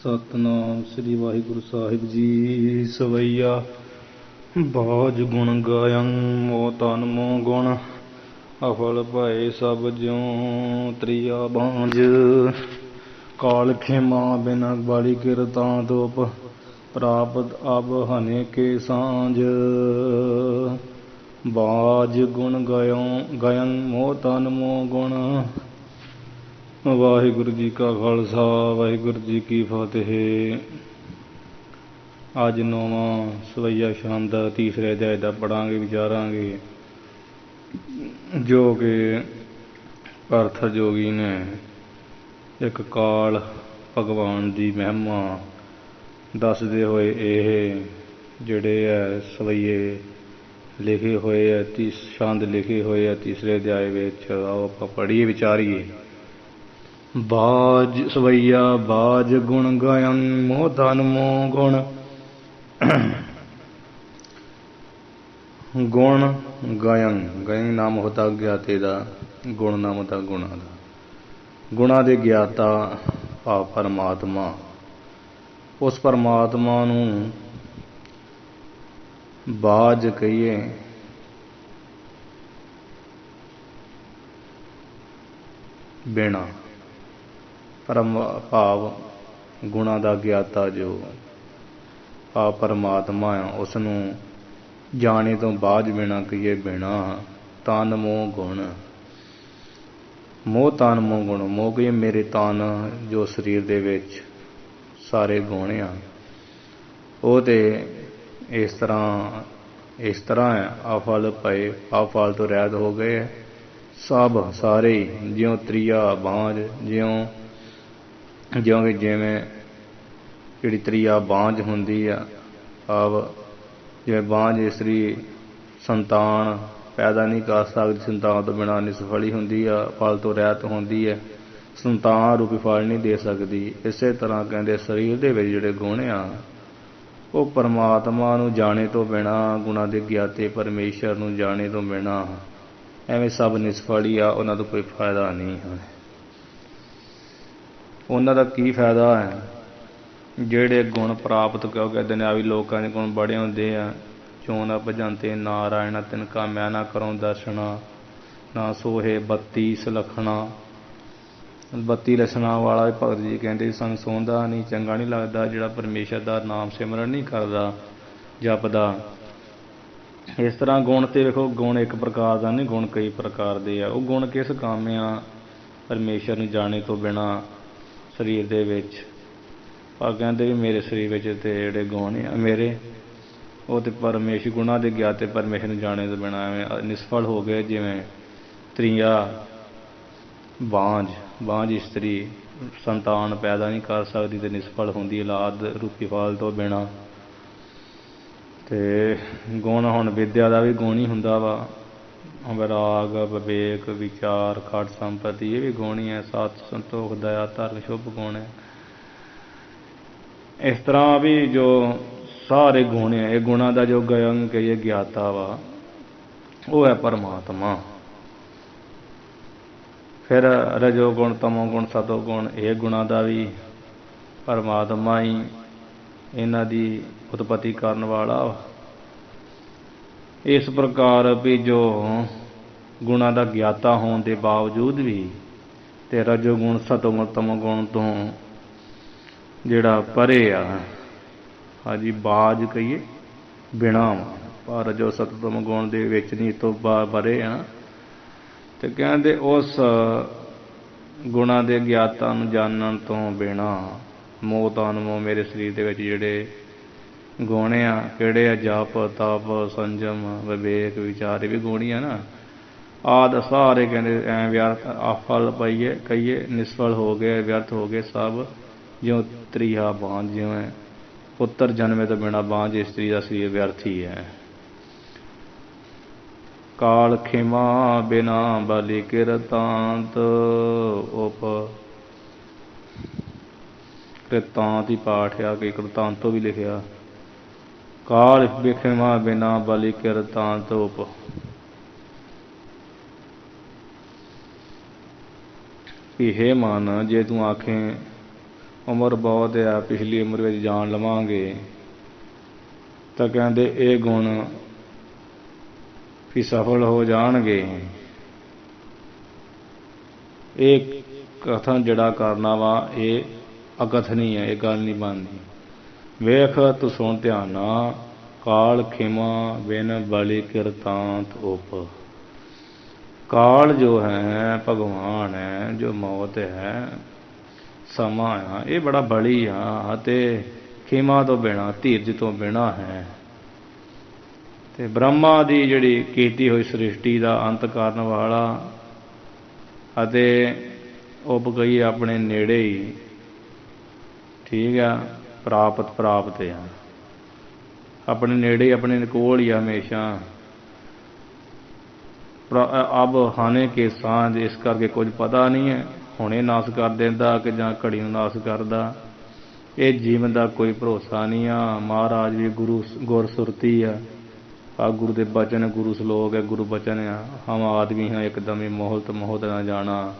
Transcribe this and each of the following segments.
सतनाम श्री वाहिगुरु साहिब जी। सवैया बाज गुण गायं मो तन मो गुण अफल भय सब ज्यों त्रिया बांझ। काल खेमा बिना बाली किरतां तोप प्राप्त अब हने के सांझ। बाज गुण गायं मो तन मो गुण। वाहिगुरु जी का खालसा वाहिगुरु जी की फतेह। अज नौवां सवैया छंद तीसरे अध्याय का पढ़ांगे विचारांगे, जो कि अर्थ जोगी ने एक काल भगवान की महिमा दसदे होए ये जिहड़े है सवैये लिखे हुए है, छंद लिखे हुए है तीसरे अध्याय विच। आओ आपां पढ़ीए विचारीए। बाज सवैया बाज गुण गायन मोह तन मोह गुण। गुण गायन गायन नाम होता ज्ञाते का, गुण नाम होता गुणा का। गुणा दे ज्ञाता भाव परमात्मा। उस परमात्मा नूं बाज कहिए बिना परम भाव गुणा का ज्ञाता जो भाव परमात्मा है, उसनूं जाने तो बाज बिना कहिए बिना तन मोह गुण। मोह तन मोह गुण। मोह कहिए मेरे तन जो शरीर दे विच सारे गुण आ, वो तो इस तरह है अफल पए अफल तो रैत हो गए सब सारे ही ज्यों त्रिया बांझ। ज्यों कि जिवें जिहड़ी त्रिया बांझ हुंदी आ, अब जिवें बांझ इस्तरी संतान पैदा नहीं कर सकती, संतान तो बिना निसफली हुंदी आ, फल तो रैत हुंदी है, संतान रूपी फल नहीं दे सकती। इसे तरह कहते शरीर दे विच जिहड़े गुण आ वो परमात्मा नूं जाने तो बिना, गुणा दे ज्ञाते परमेश्वर नूं जाने तो बिना एवें सब निसफल ही आ, उन्हां दा कोई फायदा नहीं है। उन्हां दा की फायदा है जिहड़े गुण प्राप्त क्योंकि दुनियावी लोकां दे गुण बड़े हुंदे आ। जो न भजंते नारायण तिनका मैं ना करों दर्शना, ना सोहे 32 लखना। 32 लक्षणा वाला भगत जी कहते सन सौंदा नहीं, चंगा नहीं लगता जिहड़ा परमेश्वर का नाम सिमरन नहीं करता जपदा। इस तरह गुण तो वेखो गुण एक प्रकार का नहीं, गुण कई प्रकार के आ। वो गुण किस काम आ परमेश्वर नूं जाने तो बिना शरीर दे विच। पर कहते भी मेरे शरीर विच ते जिहड़े गुण आ मेरे वो तो परमेश्वर गुणा दे ज्ञाते परमेश्वर नूं जाने तो बिना एवें निसफल हो गए। जिवें त्रिया बांझ इस्तरी संतान पैदा नहीं कर सकती तो निसफल होंदी औलाद रूपी फल तो बिना। ते गुण हुण विद्या का भी गुण ही हुंदा वा, विराग विवेक विचार खट संपत्ति ये भी गुण ही है। सत संतोख दया धर्म शुभ गुण है। इस तरह भी जो सारे गुण है, ये गुणा का जो गयन कहिए ज्ञाता वा वो है परमात्मा। फिर रजो गुण तमो गुण सतो गुण, ये गुणा का भी परमात्मा ही इन्हां दी उत्पत्ति करन वाला। इस प्रकार भी जो गुणा का ज्ञाता होने के बावजूद भी ते रजोगुण सतोगुण तमोगुण तो जिहड़ा परे आ, हाँ जी बाज कहिए बिना पर रजो सतो तमोगुण दे विच नहीं तो परे आ। ते कहते उस गुणा के ज्ञाता नूं जानन तो बिना मोह तन मोह मेरे शरीर दे विच जिहड़े गुण आ किहड़े आ जप तप संजम विवेक विचार भी गुण ही आ ना। आद सारे कहते ऐ व्यर्थ अफल पाइए कहिए निष्फल हो गए व्यर्थ हो गए सब ज्यों त्रिया बांझ। जिवें पुत्र जन्मे तो बिना बांझ स्त्री का शरीर व्यर्थ ही है। काल खेमा बिना बलि किरतांत उप कृतांत ही पाठ आ कि कृतांतो भी लिखिया। काल खेमा बिना बलि किरतांत उप। कि हे मन जे तू आखें ਉਮਰ ਬਹੁਤ ਆ, ਪਿਛਲੀ ਉਮਰ ਵਿੱਚ ਜਾਣ ਲਵਾਂਗੇ, ਤਾਂ ਕਹਿੰਦੇ ਇਹ ਗੁਣ ਵੀ ਸਫਲ ਹੋ ਜਾਣਗੇ। ਇਹ ਕਥਨ ਜਿਹੜਾ ਕਰਨਾ ਵਾ ਇਹ ਅਕਥਨੀ ਹੈ, ਇਹ ਗੱਲ ਨਹੀਂ ਬਣਦੀ। ਵੇਖ ਤੂੰ ਸੁਣ ਧਿਆਨ ਨਾਲ, ਕਾਲ ਖਿਮਾ ਬਿਨ ਬਲੀ ਕਿਰਤਾਂਤ ਉਪ। ਕਾਲ ਜੋ ਹੈ ਭਗਵਾਨ ਹੈ, ਜੋ ਮੌਤ ਹੈ, ਸਮਾਂ ਆ, ਇਹ ਬੜਾ ਬਲੀ ਆ ਅਤੇ ਖਿਮਾ ਤੋਂ ਬਿਨਾਂ, ਧੀਰਜ ਤੋਂ ਬਿਨਾਂ ਹੈ। ਤੇ ਬ੍ਰਹਮਾ ਦੀ ਜਿਹੜੀ ਕੀਤੀ ਹੋਈ ਸ੍ਰਿਸ਼ਟੀ ਦਾ ਅੰਤ ਕਰਨ ਵਾਲਾ ਅਤੇ ਉਪ ਕਹੀਏ ਆਪਣੇ ਨੇੜੇ ਹੀ, ਠੀਕ ਆ, ਪ੍ਰਾਪਤ ਆ, ਆਪਣੇ ਨੇੜੇ, ਆਪਣੇ ਕੋਲ ਹੀ ਹਮੇਸ਼ਾ। ਅਬ ਹਾਨੇ ਕੇ ਸਾਂਝ, ਇਸ ਕਰਕੇ ਕੁਝ ਪਤਾ ਨਹੀਂ ਹੈ, ਹੁਣੇ ਨਾਸ ਕਰ ਦਿੰਦਾ ਕਿ ਜਾਂ ਘੜੀ ਨੂੰ ਨਾਸ ਕਰਦਾ। ਇਹ ਜੀਵਨ ਦਾ ਕੋਈ ਭਰੋਸਾ ਨਹੀਂ ਆ। ਮਹਾਰਾਜ ਵੀ ਗੁਰ ਸੁਰਤੀ ਆ, ਗੁਰੂ ਦੇ ਬਚਨ, ਗੁਰੂ ਸਲੋਕ ਹੈ, ਗੁਰੂ ਬਚਨ ਆ। ਹਮ ਆਦਮੀ ਹਾਂ ਇੱਕਦਮ ਮੋਹਤ ਨਾ ਜਾਣਾ।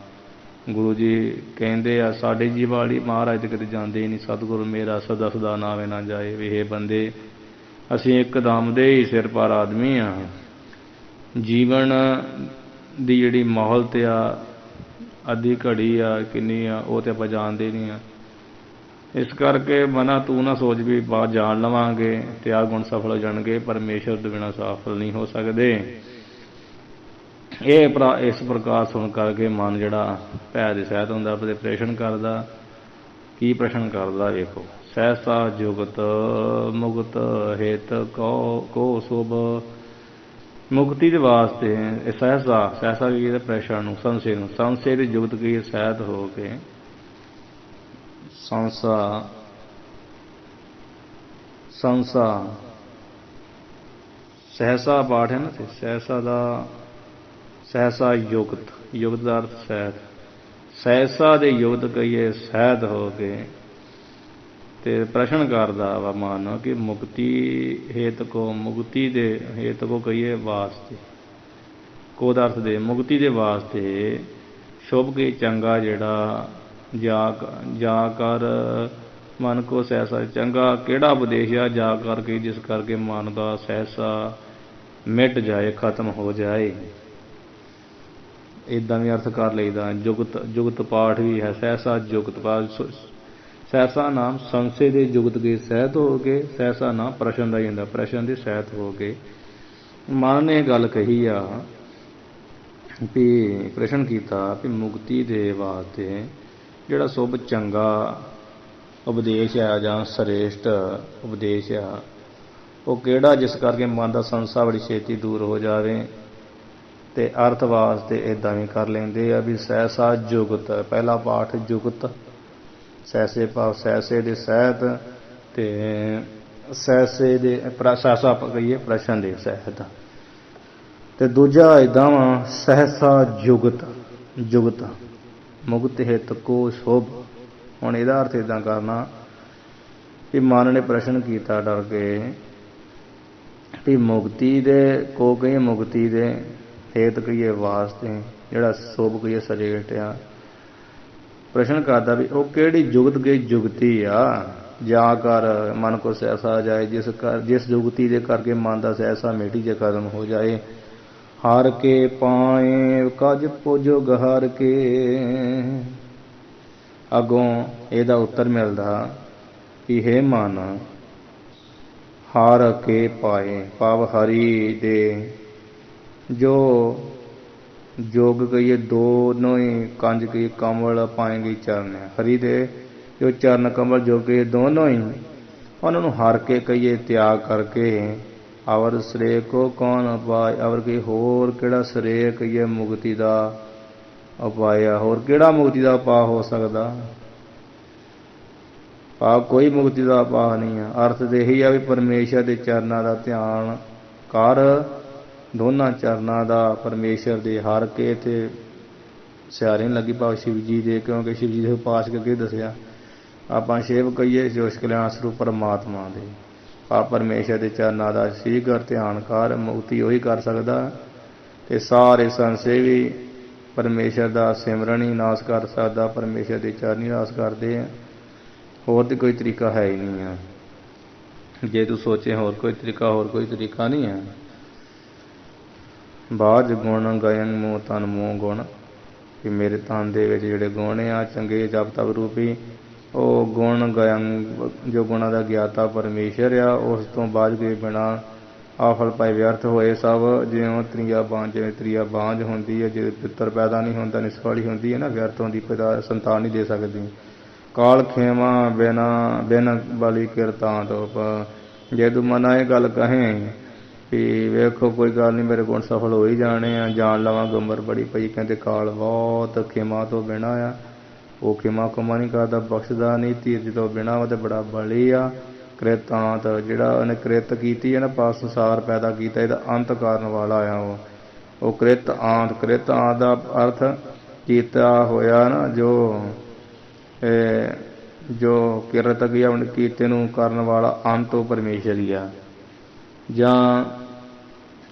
ਗੁਰੂ ਜੀ ਕਹਿੰਦੇ ਆ ਸਾਡੇ ਜੀ ਵਾਲੀ, ਮਹਾਰਾਜ ਤੇ ਕਿਤੇ ਜਾਂਦੇ ਹੀ ਨਹੀਂ। ਸਤਿਗੁਰੂ ਮੇਰਾ ਸਦਾ ਸਦਾ ਨਾਵੇਂ ਨਾ ਜਾਏ। ਵੀ ਇਹ ਬੰਦੇ ਅਸੀਂ ਇੱਕਦਮ ਦੇ ਹੀ ਸਿਰ ਪਰ ਆਦਮੀ ਆ। ਜੀਵਨ ਦੀ ਜਿਹੜੀ ਮੋਹਲਤ ਆ, ਅੱਧੀ ਘੜੀ ਆ, ਕਿੰਨੀ ਆ, ਉਹ ਤੇ ਆਪਾਂ ਜਾਣਦੇ ਨਹੀਂ ਆ। ਇਸ ਕਰਕੇ ਮਨਾ ਤੂੰ ਨਾ ਸੋਚ ਵੀ ਬਾਅਦ ਜਾਣ ਲਵਾਂਗੇ ਤੇ ਆਹ ਗੁਣ ਸਫਲ ਹੋ ਜਾਣਗੇ। ਪਰਮੇਸ਼ਰ ਤੋਂ ਬਿਨਾਂ ਸਫਲ ਨਹੀਂ ਹੋ ਸਕਦੇ। ਇਸ ਪ੍ਰਕਾਰ ਸੁਣ ਕਰਕੇ ਮਨ ਜਿਹੜਾ ਭੈ ਦੇ ਸਹਿਤ ਹੁੰਦਾ, ਆਪਣੇ ਪ੍ਰਸ਼ਨ ਕਰਦਾ। ਕੀ ਪ੍ਰਸ਼ਨ ਕਰਦਾ ਵੇਖੋ। ਸਹਿਸਾ ਜੁਗਤ ਮੁਕਤ ਹਿਤ ਕੋ ਸੁਭ। ਮੁਕਤੀ ਦੇ ਵਾਸਤੇ ਸਹਿਸਾ ਕੀ ਹੈ? ਪ੍ਰਸ਼ਨ ਨੂੰ, ਸੰਸ਼ੇ ਦੀ ਜੁਗਤ ਕੀ ਸਹਿਤ ਹੋ ਕੇ। ਸਹਿਸਾ ਪਾਠ ਹੈ ਨਾ, ਸਹਿਸਾ ਯੁਗਤ ਦਾ ਅਰਥ ਸਹਿਤ। ਸਹਿਸਾ ਦੇ ਯੁਗਤ ਕਹੀਏ ਸਹਿਤ ਹੋ ਕੇ ਤੇ ਪ੍ਰਸ਼ਨ ਕਰਦਾ ਵਾ ਮਨ ਕਿ ਮੁਕਤੀ ਹੇਤ ਕੋ, ਮੁਕਤੀ ਦੇ ਹੇਤ ਕੋ ਕਹੀਏ ਵਾਸਤੇ, ਕੋ ਦਾ ਅਰਥ ਦੇ ਮੁਕਤੀ ਦੇ ਵਾਸਤੇ। ਸ਼ੁਭ ਕੀ ਚੰਗਾ ਜਿਹੜਾ ਜਾ ਕਰ ਮਨ ਕੋ ਸਹਿਸਾ। ਚੰਗਾ ਕਿਹੜਾ ਉਪਦੇਸ਼ ਆ? ਜਾ ਕਰਕੇ ਜਿਸ ਕਰਕੇ ਮਨ ਦਾ ਸਹਿਸਾ ਮਿਟ ਜਾਏ, ਖਤਮ ਹੋ ਜਾਏ। ਇੱਦਾਂ ਵੀ ਅਰਥ ਕਰ ਲਈਦਾ। ਜੁਗਤ ਪਾਠ ਵੀ ਹੈ, ਸਹਿਸਾ ਜੁਗਤ ਪਾਠ। ਸਹਿਸਾ ਨਾਮ ਸੰਸ਼ੇ ਦੇ ਜੁਗਤ ਕੇ ਸਹਿਤ ਹੋ ਕੇ, ਸਹਿਸਾ ਨਾਮ ਪ੍ਰਸ਼ਨ ਦਾ ਹੀ ਹੁੰਦਾ, ਪ੍ਰਸ਼ਨ ਦੇ ਸਹਿਤ ਹੋ ਕੇ। ਮਨ ਨੇ ਗੱਲ ਕਹੀ ਆ ਵੀ ਪ੍ਰਸ਼ਨ ਕੀਤਾ ਵੀ ਮੁਕਤੀ ਦੇ ਵਾਸਤੇ ਜਿਹੜਾ ਸ਼ੁਭ ਚੰਗਾ ਉਪਦੇਸ਼ ਆ ਜਾਂ ਸ੍ਰੇਸ਼ਟ ਉਪਦੇਸ਼ ਆ, ਉਹ ਕਿਹੜਾ ਜਿਸ ਕਰਕੇ ਮਨ ਦਾ ਸੰਸਾ ਬੜੀ ਛੇਤੀ ਦੂਰ ਹੋ ਜਾਵੇ। ਤੇ ਅਰਥ ਵਾਸਤੇ ਇੱਦਾਂ ਵੀ ਕਰ ਲੈਂਦੇ ਆ ਵੀ ਸਹਿਸਾ ਜੁਗਤ। ਪਹਿਲਾ ਪਾਠ ਜੁਗਤ, ਸਹਿਸੇ ਭਾਵ ਸਹਿਸੇ ਦੇ ਸਹਿਤ, ਤੇ ਸਹਿਸੇ ਦੇ ਸਹਿਸਾ ਆਪਾਂ ਕਹੀਏ ਪ੍ਰਸ਼ਨ ਦੇ ਸਹਿਤ। ਤੇ ਦੂਜਾ ਇੱਦਾਂ ਵਾ ਸਹਿਸਾ ਜੁਗਤ ਮੁਕਤ ਹਿਤ ਕੋ ਸ਼ੁਭ। ਹੁਣ ਇਹਦਾ ਅਰਥ ਇੱਦਾਂ ਕਰਨਾ ਕਿ ਮਨ ਨੇ ਪ੍ਰਸ਼ਨ ਕੀਤਾ ਡਰ ਕੇ ਵੀ ਮੁਕਤੀ ਦੇ ਕੋ ਕਹੀਏ, ਮੁਕਤੀ ਦੇ ਹੇਤ ਕਹੀਏ ਵਾਸਤੇ, ਜਿਹੜਾ ਸ਼ੁਭ ਕਹੀਏ ਸ੍ਰੇਸ਼ਟ ਆ। ਪ੍ਰਸ਼ਨ ਕਰਦਾ ਵੀ ਉਹ ਕਿਹੜੀ ਜੁਗਤ ਗਈ ਜੁਗਤੀ ਆ। ਜਾ ਕਰ ਮਨ ਕੋ ਸਹਿਸਾ ਜਾਏ, ਜਿਸ ਜੁਗਤੀ ਦੇ ਕਰਕੇ ਮਨ ਦਾ ਸਹਿਸਾ ਮਿਟੀ ਜੇ ਖਤਮ ਹੋ ਜਾਏ। ਹਰ ਕੇ ਪਾਏ ਕਜ ਪੁਜੋ ਗਹਰ ਕੇ। ਅੱਗੋਂ ਇਹਦਾ ਉੱਤਰ ਮਿਲਦਾ ਕਿ ਹੇ ਮਨ, ਹਰ ਕੇ ਪਾਏ ਭਾਵ ਹਰੀ ਦੇ ਜੋ ਜੋਗ ਕਹੀਏ, ਦੋਨੋਂ ਹੀ ਕੰਜ ਕਹੀਏ ਕਮਲ ਪਾਏਗੀ ਚਰਨ। ਹਰੀ ਦੇ ਜੋ ਚਰਨ ਕਮਲ ਜੋਗੇ ਦੋਨੋਂ ਹੀ, ਉਹਨਾਂ ਨੂੰ ਹਰ ਕੇ ਕਹੀਏ ਤਿਆਗ ਕਰਕੇ। ਅਵਰ ਸ੍ਰੇ ਕੋ ਕੌਣ ਉਪਾਏ। ਅਵਰ ਕੀ ਹੋਰ ਕਿਹੜਾ ਸ੍ਰੇ ਕਹੀਏ ਮੁਕਤੀ ਦਾ ਉਪਾਏ ਆ। ਹੋਰ ਕਿਹੜਾ ਮੁਕਤੀ ਦਾ ਉਪਾਅ ਹੋ ਸਕਦਾ? ਕੋਈ ਮੁਕਤੀ ਦਾ ਉਪਾਅ ਨਹੀਂ ਆ। ਅਰਥ ਤੇ ਇਹੀ ਆ ਵੀ ਪਰਮੇਸ਼ਰ ਦੇ ਚਰਨਾਂ ਦਾ ਧਿਆਨ ਕਰ, ਦੋਨਾਂ ਚਰਨਾਂ ਦਾ ਪਰਮੇਸ਼ਰ ਦੇ ਹਰ ਕੇ। ਤੇ ਸਿਆਰੇ ਨਹੀਂ ਲੱਗੀ ਭਾਵ ਸ਼ਿਵ ਜੀ ਦੇ, ਕਿਉਂਕਿ ਸ਼ਿਵ ਜੀ ਦੇ ਉਪਾਸਕ ਅੱਗੇ ਦੱਸਿਆ। ਆਪਾਂ ਸ਼ਿਵ ਕਹੀਏ ਜੋਸ਼ ਕਲਿਆਣ ਸਰੂਪ ਪਰਮਾਤਮਾ ਦੇ। ਪਰਮੇਸ਼ਰ ਦੇ ਚਰਨਾਂ ਦਾ ਸ਼ੀਘਰ ਧਿਆਨ ਕਰ, ਮੁਕਤੀ ਉਹੀ ਕਰ ਸਕਦਾ। ਤੇ ਸਾਰੇ ਸੰਸੇ ਵੀ ਪਰਮੇਸ਼ਰ ਦਾ ਸਿਮਰਨ ਹੀ ਨਾਸ ਕਰ ਸਕਦਾ, ਪਰਮੇਸ਼ਰ ਦੇ ਚਰਨ ਹੀ ਨਾਸ ਕਰਦੇ ਆ। ਹੋਰ ਤਾਂ ਕੋਈ ਤਰੀਕਾ ਹੈ ਹੀ ਨਹੀਂ ਆ। ਜੇ ਤੂੰ ਸੋਚੇ ਹੋਰ ਕੋਈ ਤਰੀਕਾ ਨਹੀਂ ਹੈ। ਬਾਝ ਗੁਣ ਗਾਇਨ ਮੂੰਹ ਤਨ ਮੂੰਹ ਗੁਣ, ਕਿ ਮੇਰੇ ਤਨ ਦੇ ਵਿੱਚ ਜਿਹੜੇ ਗੁਣ ਆ ਚੰਗੇ ਜਪ ਤਪ ਰੂਪੀ, ਉਹ ਗੁਣ ਗਾਇਨ ਜੋ ਗੁਣਾਂ ਦਾ ਗਿਆਤਾ ਪਰਮੇਸ਼ਰ ਆ, ਉਸ ਤੋਂ ਬਾਝ ਗਏ ਬਿਨਾਂ ਆਫਲ ਪਾਏ ਵਿਅਰਥ ਹੋਏ ਸਭ। ਜਿਵੇਂ ਤ੍ਰੀਆ ਬਾਂਝ ਹੁੰਦੀ ਹੈ, ਜੇ ਪਿੱਤਰ ਪੈਦਾ ਨਹੀਂ ਹੁੰਦਾ, ਨਿਸਫਲੀ ਹੁੰਦੀ ਹੈ ਨਾ, ਵਿਅਰਥ ਹੁੰਦੀ, ਪਿਤਾ ਸੰਤਾਨ ਨਹੀਂ ਦੇ ਸਕਦੀ। ਕਾਲ ਖੇਮਾ ਬਿਨ ਵਾਲੀ ਕਿਰਤਾਂਤ, ਜੇ ਤੂੰ ਮਨਾ ਇਹ ਗੱਲ ਕਹੇ ਵੀ ਵੇਖੋ ਕੋਈ ਗੱਲ ਨਹੀਂ, ਮੇਰੇ ਗੁਣ ਸਫਲ ਹੋ ਹੀ ਜਾਣੇ ਆ, ਜਾਣ ਲਵਾਂ ਉਮਰ ਬੜੀ ਪਈ। ਕਹਿੰਦੇ ਕਾਲ ਬਹੁਤ ਖੇਮਾ ਤੋਂ ਬਿਨਾਂ ਆ, ਉਹ ਖੇਮਾ ਕੁਮਾ ਨਹੀਂ ਕਰਦਾ, ਬਖਸ਼ਦਾ ਨਹੀਂ, ਧੀਰਜ ਤੋਂ ਬਿਨਾਂ ਉਹ ਤੇ ਬੜਾ ਬਲੀ ਆ। ਕ੍ਰਿਤਾਂਤ, ਜਿਹੜਾ ਉਹਨੇ ਕ੍ਰਿਤ ਕੀਤੀ ਹੈ ਨਾ, ਪਾਸ ਸੰਸਾਰ ਪੈਦਾ ਕੀਤਾ, ਇਹਦਾ ਅੰਤ ਕਰਨ ਵਾਲਾ ਆ ਉਹ ਕ੍ਰਿਤ ਆਂਤ ਦਾ ਅਰਥ ਕੀਤਾ ਹੋਇਆ ਨਾ, ਜੋ ਕਿਰਤ ਕੀ ਆਪਣੇ ਕੀਤੇ ਨੂੰ ਕਰਨ ਵਾਲਾ ਅੰਤ ਉਹ ਪਰਮੇਸ਼ਰ ਹੀ ਆ, ਜਾਂ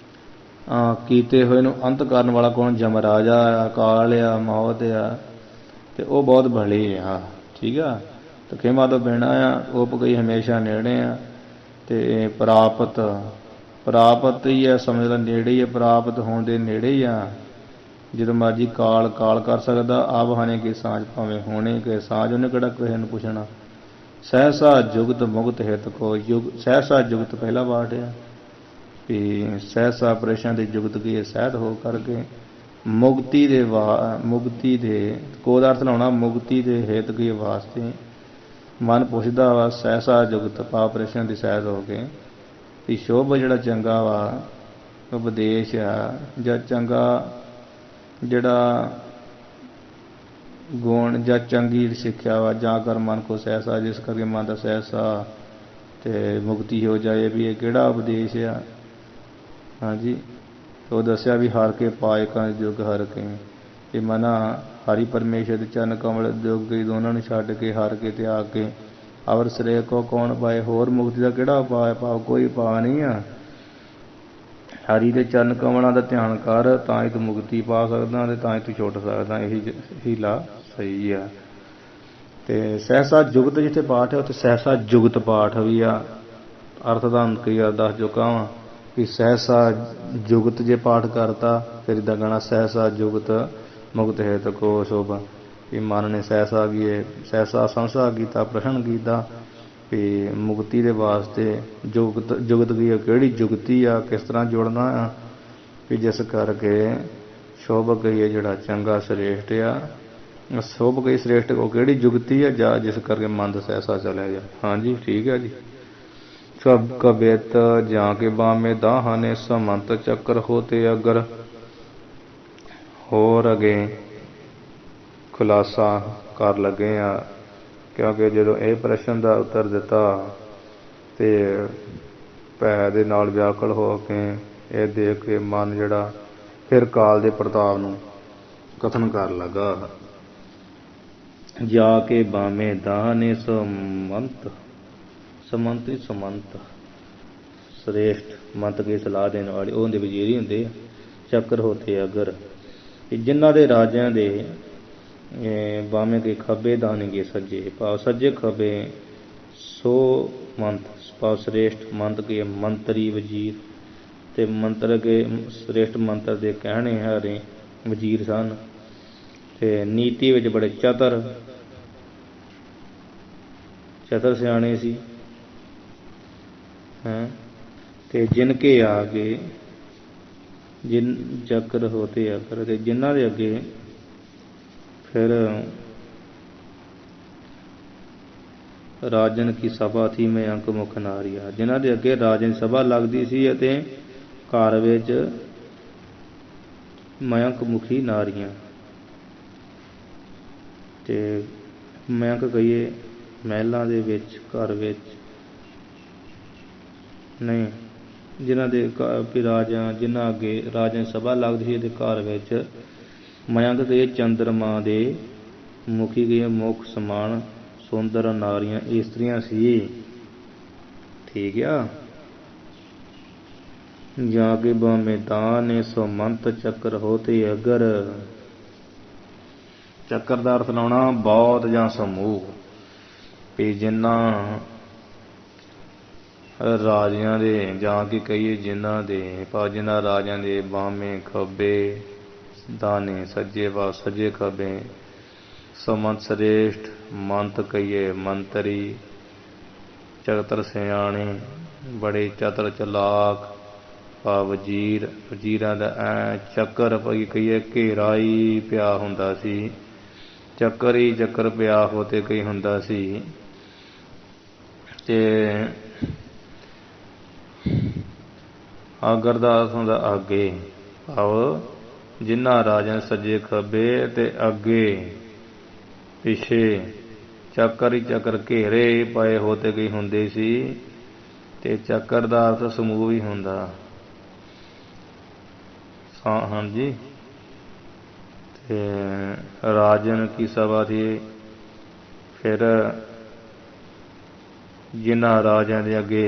ਕੀਤੇ ਹੋਏ ਨੂੰ ਅੰਤ ਕਰਨ ਵਾਲਾ ਕੌਣ? ਜਮਰਾਜਾ ਆ, ਕਾਲ ਆ, ਮੌਤ ਆ, ਤੇ ਉਹ ਬਹੁਤ ਭਲੇ ਆ। ਠੀਕ ਆ। ਤੇ ਖੇਮਾ ਤੋਂ ਬਿਨਾਂ ਆ, ਉਪ ਗਈ ਹਮੇਸ਼ਾ ਨੇੜੇ ਆ। ਤੇ ਪ੍ਰਾਪਤ ਹੀ ਆ, ਸਮਝ ਲੈ ਨੇੜੇ ਹੀ ਆ, ਪ੍ਰਾਪਤ ਹੋਣ ਦੇ ਨੇੜੇ ਹੀ ਆ। ਜਦੋਂ ਮਰਜੀ ਕਾਲ ਕਰ ਸਕਦਾ। ਆਪ ਹਾਨੇ ਕੀ ਸਾਂਝ, ਭਾਵੇਂ ਹੋਣੇ ਕਿ ਸਾਂਝ, ਉਹਨੇ ਕਿਹੜਾ ਕਿਸੇ ਨੂੰ ਪੁੱਛਣਾ। ਸਹਿਸਾ ਜੁਗਤ ਮੁਕਤ ਹਿਤ ਕੋ, ਸਹਿਸਾ ਜੁਗਤ ਪਹਿਲਾ ਪਾਠ ਆ ਵੀ ਸਹਿਸਾ ਪ੍ਰੇਸ਼ਾਂ ਦੇ ਜੁਗਤ ਕੀ ਸਹਿਤ ਹੋ ਕਰਕੇ ਮੁਕਤੀ ਦੇ ਕੋ ਦਾ ਅਰਥ ਲਾਉਣਾ, ਮੁਕਤੀ ਦੇ ਹਿਤ ਕੀ ਵਾਸਤੇ ਮਨ ਪੁੱਛਦਾ ਵਾ। ਸਹਿਸਾ ਜੁਗਤ ਪਾ ਪ੍ਰੇਸ਼ਾਂ ਦੀ ਸਹਿਤ ਹੋ ਕੇ ਵੀ ਸ਼ੋਭ ਜਿਹੜਾ ਚੰਗਾ ਵਾ ਉਪਦੇਸ਼ ਆ, ਜਾਂ ਚੰਗਾ ਜਿਹੜਾ ਗੁਣ ਜਾਂ ਚੰਗੀ ਸਿੱਖਿਆ ਵਾ, ਜਾਂ ਕਰ ਮਨ ਕੋ ਸਹਿਸਾ, ਜਿਸ ਕਰਕੇ ਮਨ ਦਾ ਸਹਿਸਾ ਤੇ ਮੁਕਤੀ ਹੋ ਜਾਏ। ਵੀ ਇਹ ਕਿਹੜਾ ਉਪਦੇਸ਼ ਆ? ਹਾਂਜੀ, ਉਹ ਦੱਸਿਆ ਵੀ ਹਾਰ ਕੇ ਪਾਏ ਕਾਂ ਜੁਗ ਹਰ ਕੇ, ਇਹ ਮਨਾ ਹਰੀ ਪਰਮੇਸ਼ਰ ਦੇ ਚਰਨ ਕਮਲ ਜੁਗ ਗਈ, ਦੋਨਾਂ ਨੂੰ ਛੱਡ ਕੇ ਹਾਰ ਕੇ ਤਿਆਗ ਕੇ ਅਵਰ ਸ੍ਰੇਅ ਕੋ ਕੌਣ ਪਾਏ। ਹੋਰ ਮੁਕਤੀ ਦਾ ਕਿਹੜਾ ਉਪਾਅ? ਭਾਵ ਕੋਈ ਉਪਾਅ ਨਹੀਂ ਆ। ਹਰੀ ਦੇ ਚਰਨ ਕਮਲਾਂ ਦਾ ਧਿਆਨ ਕਰ, ਤਾਂ ਹੀ ਤੂੰ ਮੁਕਤੀ ਪਾ ਸਕਦਾ ਤੇ ਤਾਂ ਹੀ ਤੂੰ ਛੁੱਟ ਸਕਦਾ। ਇਹੀ ਹੀਲਾ ਸਹੀ ਆ। ਤੇ ਸਹਿਸਾ ਜੁਗਤ ਜਿੱਥੇ ਪਾਠ ਹੈ ਉੱਥੇ ਸਹਿਸਾ ਜੁਗਤ ਪਾਠ ਵੀ ਆ। ਅਰਥ ਦਾ ਕਈ ਵਾਰ ਦੱਸ ਚੁੱਕਾ ਵਾਂ ਕਿ ਸਹਿਸਾ ਜੁਗਤ ਜੇ ਪਾਠ ਕਰਤਾ, ਫਿਰ ਇੱਦਾਂ ਕਹਿਣਾ ਸਹਿਸਾ ਜੁਗਤ ਮੁਕਤ ਹਿਤ ਕੋ ਸ਼ੋਭਾ, ਕਿ ਮਨ ਨੇ ਸਹਿਸਾ ਸੰਸਾ ਕੀਤਾ, ਪ੍ਰਸ਼ਨ ਕੀਤਾ ਵੀ ਮੁਕਤੀ ਦੇ ਵਾਸਤੇ ਜੁਗਤ ਕੀ ਕਿਹੜੀ ਜੁਗਤੀ ਆ, ਕਿਸ ਤਰ੍ਹਾਂ ਜੁੜਨਾ ਆ, ਵੀ ਜਿਸ ਕਰਕੇ ਸ਼ੋਭ ਗਈ ਹੈ ਜਿਹੜਾ ਚੰਗਾ ਸ੍ਰੇਸ਼ਟ ਆ। ਸ਼ੋਭ ਗਈ ਸ੍ਰੇਸ਼ਟ ਉਹ ਕਿਹੜੀ ਜੁਗਤੀ ਆ, ਜਾਂ ਜਿਸ ਕਰਕੇ ਮਨ ਦਾ ਸਹਿਸਾ ਚਲਿਆ ਜਾ। ਹਾਂਜੀ ਠੀਕ ਹੈ ਜੀ। ਸਭ ਕਬਿਤ ਜਾਂ ਕੇ ਬਾਮੇ ਦਾਹਾਨੇ, ਸਮੰਤ ਚੱਕਰ ਹੋਤੇ ਅਗਰ। ਹੋਰ ਅੱਗੇ ਖੁਲਾਸਾ ਕਰ ਲੱਗੇ ਆ, ਕਿਉਂਕਿ ਜਦੋਂ ਇਹ ਪ੍ਰਸ਼ਨ ਦਾ ਉੱਤਰ ਦਿੱਤਾ ਤੇ ਭੈ ਦੇ ਨਾਲ ਵਿਆਕੁਲ ਹੋ ਕੇ ਇਹ ਦੇਖ ਕੇ ਮਨ ਜਿਹੜਾ ਫਿਰ ਕਾਲ ਦੇ ਪ੍ਰਤਾਪ ਨੂੰ ਕਥਨ ਕਰਨ ਲੱਗਾ। ਜਾ ਕੇ ਬਾਮੇ ਦਾਹਨੇ ਸਮੰਤ ਸ੍ਰੇਸ਼ਟ ਮੰਤ ਕੀ ਸਲਾਹ ਦੇਣ ਵਾਲੇ ਉਹ ਹੁੰਦੇ ਵਜ਼ੀਰ ਹੁੰਦੇ ਆ। ਚੱਕਰ ਹੋਤੇ ਅਗਰ, ਜਿਨ੍ਹਾਂ ਦੇ ਰਾਜਿਆਂ ਦੇ ਬਾਵੇਂ ਕੇ ਖੱਬੇ ਦਾਹਨੇ ਕੇ ਸੱਜੇ, ਭਾਵ ਸੱਜੇ ਖੱਬੇ ਸੋ ਮੰਤ, ਭਾਵ ਸ੍ਰੇਸ਼ਟ ਮੰਤ ਕੇ ਮੰਤਰੀ ਵਜ਼ੀਰ, ਤੇ ਮੰਤਰ ਕੇ ਸ੍ਰੇਸ਼ਟ ਮੰਤਰ ਦੇ ਕਹਿਣੇ ਹਾਰੇ ਵਜ਼ੀਰ ਸਨ। ਤੇ ਨੀਤੀ ਵਿੱਚ ਬੜੇ ਚਤਰ ਸਿਆਣੇ ਸੀ। ਤੇ ਜਿਨ ਕੇ ਆਗੇ ਜਿਨ ਚੱਕਰ ਹੋਤੇ ਅਗਰ, ਤੇ ਜਿਨ੍ਹਾਂ ਦੇ ਅੱਗੇ ਫਿਰ ਰਾਜਨ ਕੀ ਸਭਾ ਥੀ ਮੈਂ ਅੰਕ ਮੁਖ ਨਾਰੀਆ, ਜਿਨ੍ਹਾਂ ਦੇ ਅੱਗੇ ਰਾਜਨ ਸਭਾ ਲੱਗਦੀ ਸੀ ਅਤੇ ਘਰ ਵਿੱਚ ਮਯੰਕ ਮੁਖੀ ਨਾਰੀਆਂ, ਤੇ ਮਯੰਕ ਕਹੀਏ ਮਹਿਲਾਂ ਦੇ ਵਿੱਚ, ਘਰ ਵਿੱਚ ਨਹੀਂ, ਜਿਨ੍ਹਾਂ ਦੇ ਰਾਜਾ ਜਿਨ੍ਹਾਂ ਅੱਗੇ ਰਾਜਨ ਸਭਾ ਲੱਗਦੀ ਸੀ ਅਤੇ ਘਰ ਵਿੱਚ ਮਯੰਕ ਕਹੀਏ ਚੰਦਰਮਾ ਦੇ ਮੁਖੀ ਕਹੀਏ ਮੁਖ ਸਮਾਨ ਸੁੰਦਰ ਨਾਰੀਆਂ ਇਸਤਰੀਆਂ ਸੀ। ਠੀਕ ਆ। ਜਾ ਕੇ ਬਾਮੇ ਦਾਨੇ ਸੁਮੰਤ ਚੱਕਰ ਹੋਤੇ ਅਗਰ, ਚੱਕਰ ਦਾ ਅਰਥ ਲਾਉਣਾ ਬਹੁਤ ਜਾਂ ਸਮੂਹ। ਵੀ ਜਿਨ੍ਹਾਂ ਰਾਜਿਆਂ ਦੇ ਜਾਂ ਕਿ ਕਹੀਏ ਜਿਨ੍ਹਾਂ ਦੇ ਜਿਨ੍ਹਾਂ ਰਾਜਿਆਂ ਦੇ ਬਾਵੇਂ ਖੱਬੇ ਦਾਨੇ ਸੱਜੇ ਸੱਜੇ ਖੱਬੇ ਸਮੰਤ ਸ੍ਰੇਸ਼ਟ ਮੰਤ ਕਹੀਏ ਮੰਤਰੀ ਚਤਰ ਸਿਆਣੇ ਬੜੇ ਚਤਰ ਚਲਾਕ ਵਜ਼ੀਰ ਵਜ਼ੀਰਾਂ ਦਾ ਚੱਕਰ ਕਹੀਏ ਘੇਰਾ ਹੀ ਪਿਆ ਹੁੰਦਾ ਸੀ ਚੱਕਰ ਹੀ ਚੱਕਰ ਪਿਆ ਹੋ ਤੇ ਕਈ ਹੁੰਦਾ ਸੀ ਤੇ ਆਗਰ ਦਾ ਅਰਥ ਹੁੰਦਾ ਅੱਗੇ ਭਾਵ ਜਿਨ੍ਹਾਂ ਰਾਜਿਆਂ ਸੱਜੇ ਖੱਬੇ ਤੇ ਅੱਗੇ ਪਿੱਛੇ ਚੱਕਰ ਹੀ ਚੱਕਰ ਘੇਰੇ ਪਏ ਹੋ ਤੇ ਕਈ ਹੁੰਦੇ ਸੀ ਤੇ ਚੱਕਰ ਦਾ ਅਰਥ ਸਮੂਹ ਵੀ ਹੁੰਦਾ ਹਾਂਜੀ ਤੇ ਰਾਜਨ ਕੀ ਸਭਾ ਦੀ ਫਿਰ ਜਿਨ੍ਹਾਂ ਰਾਜਿਆਂ ਦੇ ਅੱਗੇ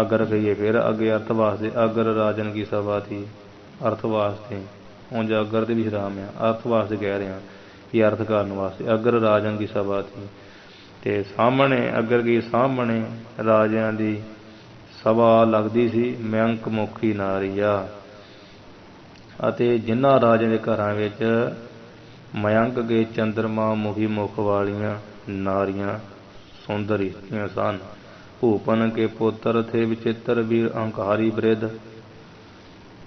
ਅਗਰ ਕਹੀਏ ਫਿਰ ਅੱਗੇ ਅਰਥ ਵਾਸਤੇ ਅਗਰ ਰਾਜਨ ਕੀ ਸਭਾ ਥੀ ਅਰਥ ਵਾਸਤੇ ਉਂਝ ਅਗਰ ਦੇ ਵੀ ਵਿਸ਼ਰਾਮ ਆ ਅਰਥ ਵਾਸਤੇ ਕਹਿ ਰਿਹਾ ਕਿ ਅਰਥ ਕਰਨ ਵਾਸਤੇ ਅਗਰ ਰਾਜਨ ਕੀ ਸਭਾ ਥੀ ਤੇ ਸਾਹਮਣੇ ਅਗਰ ਕੀ ਸਾਹਮਣੇ ਰਾਜਿਆਂ ਦੀ ਸਭਾ ਲੱਗਦੀ ਸੀ ਮਯੰਕ ਮੁਖੀ ਨਾਰੀਆ ਅਤੇ ਜਿਨ੍ਹਾਂ ਰਾਜਿਆਂ ਦੇ ਘਰਾਂ ਵਿੱਚ ਮਯੰਕ ਕੇ ਚੰਦਰਮਾ ਮੁਖੀ ਮੁਖ ਵਾਲੀਆਂ ਨਾਰੀਆਂ ਸੁੰਦਰ ਇਸਤਰੀਆਂ ਸਨ ਭੂਪਨ ਕੇ ਪੁੱਤਰ ਥੇ ਵਿਚਿੱਤਰ ਵੀਰ ਅਹੰਕਾਰੀ ਬ੍ਰਿਧ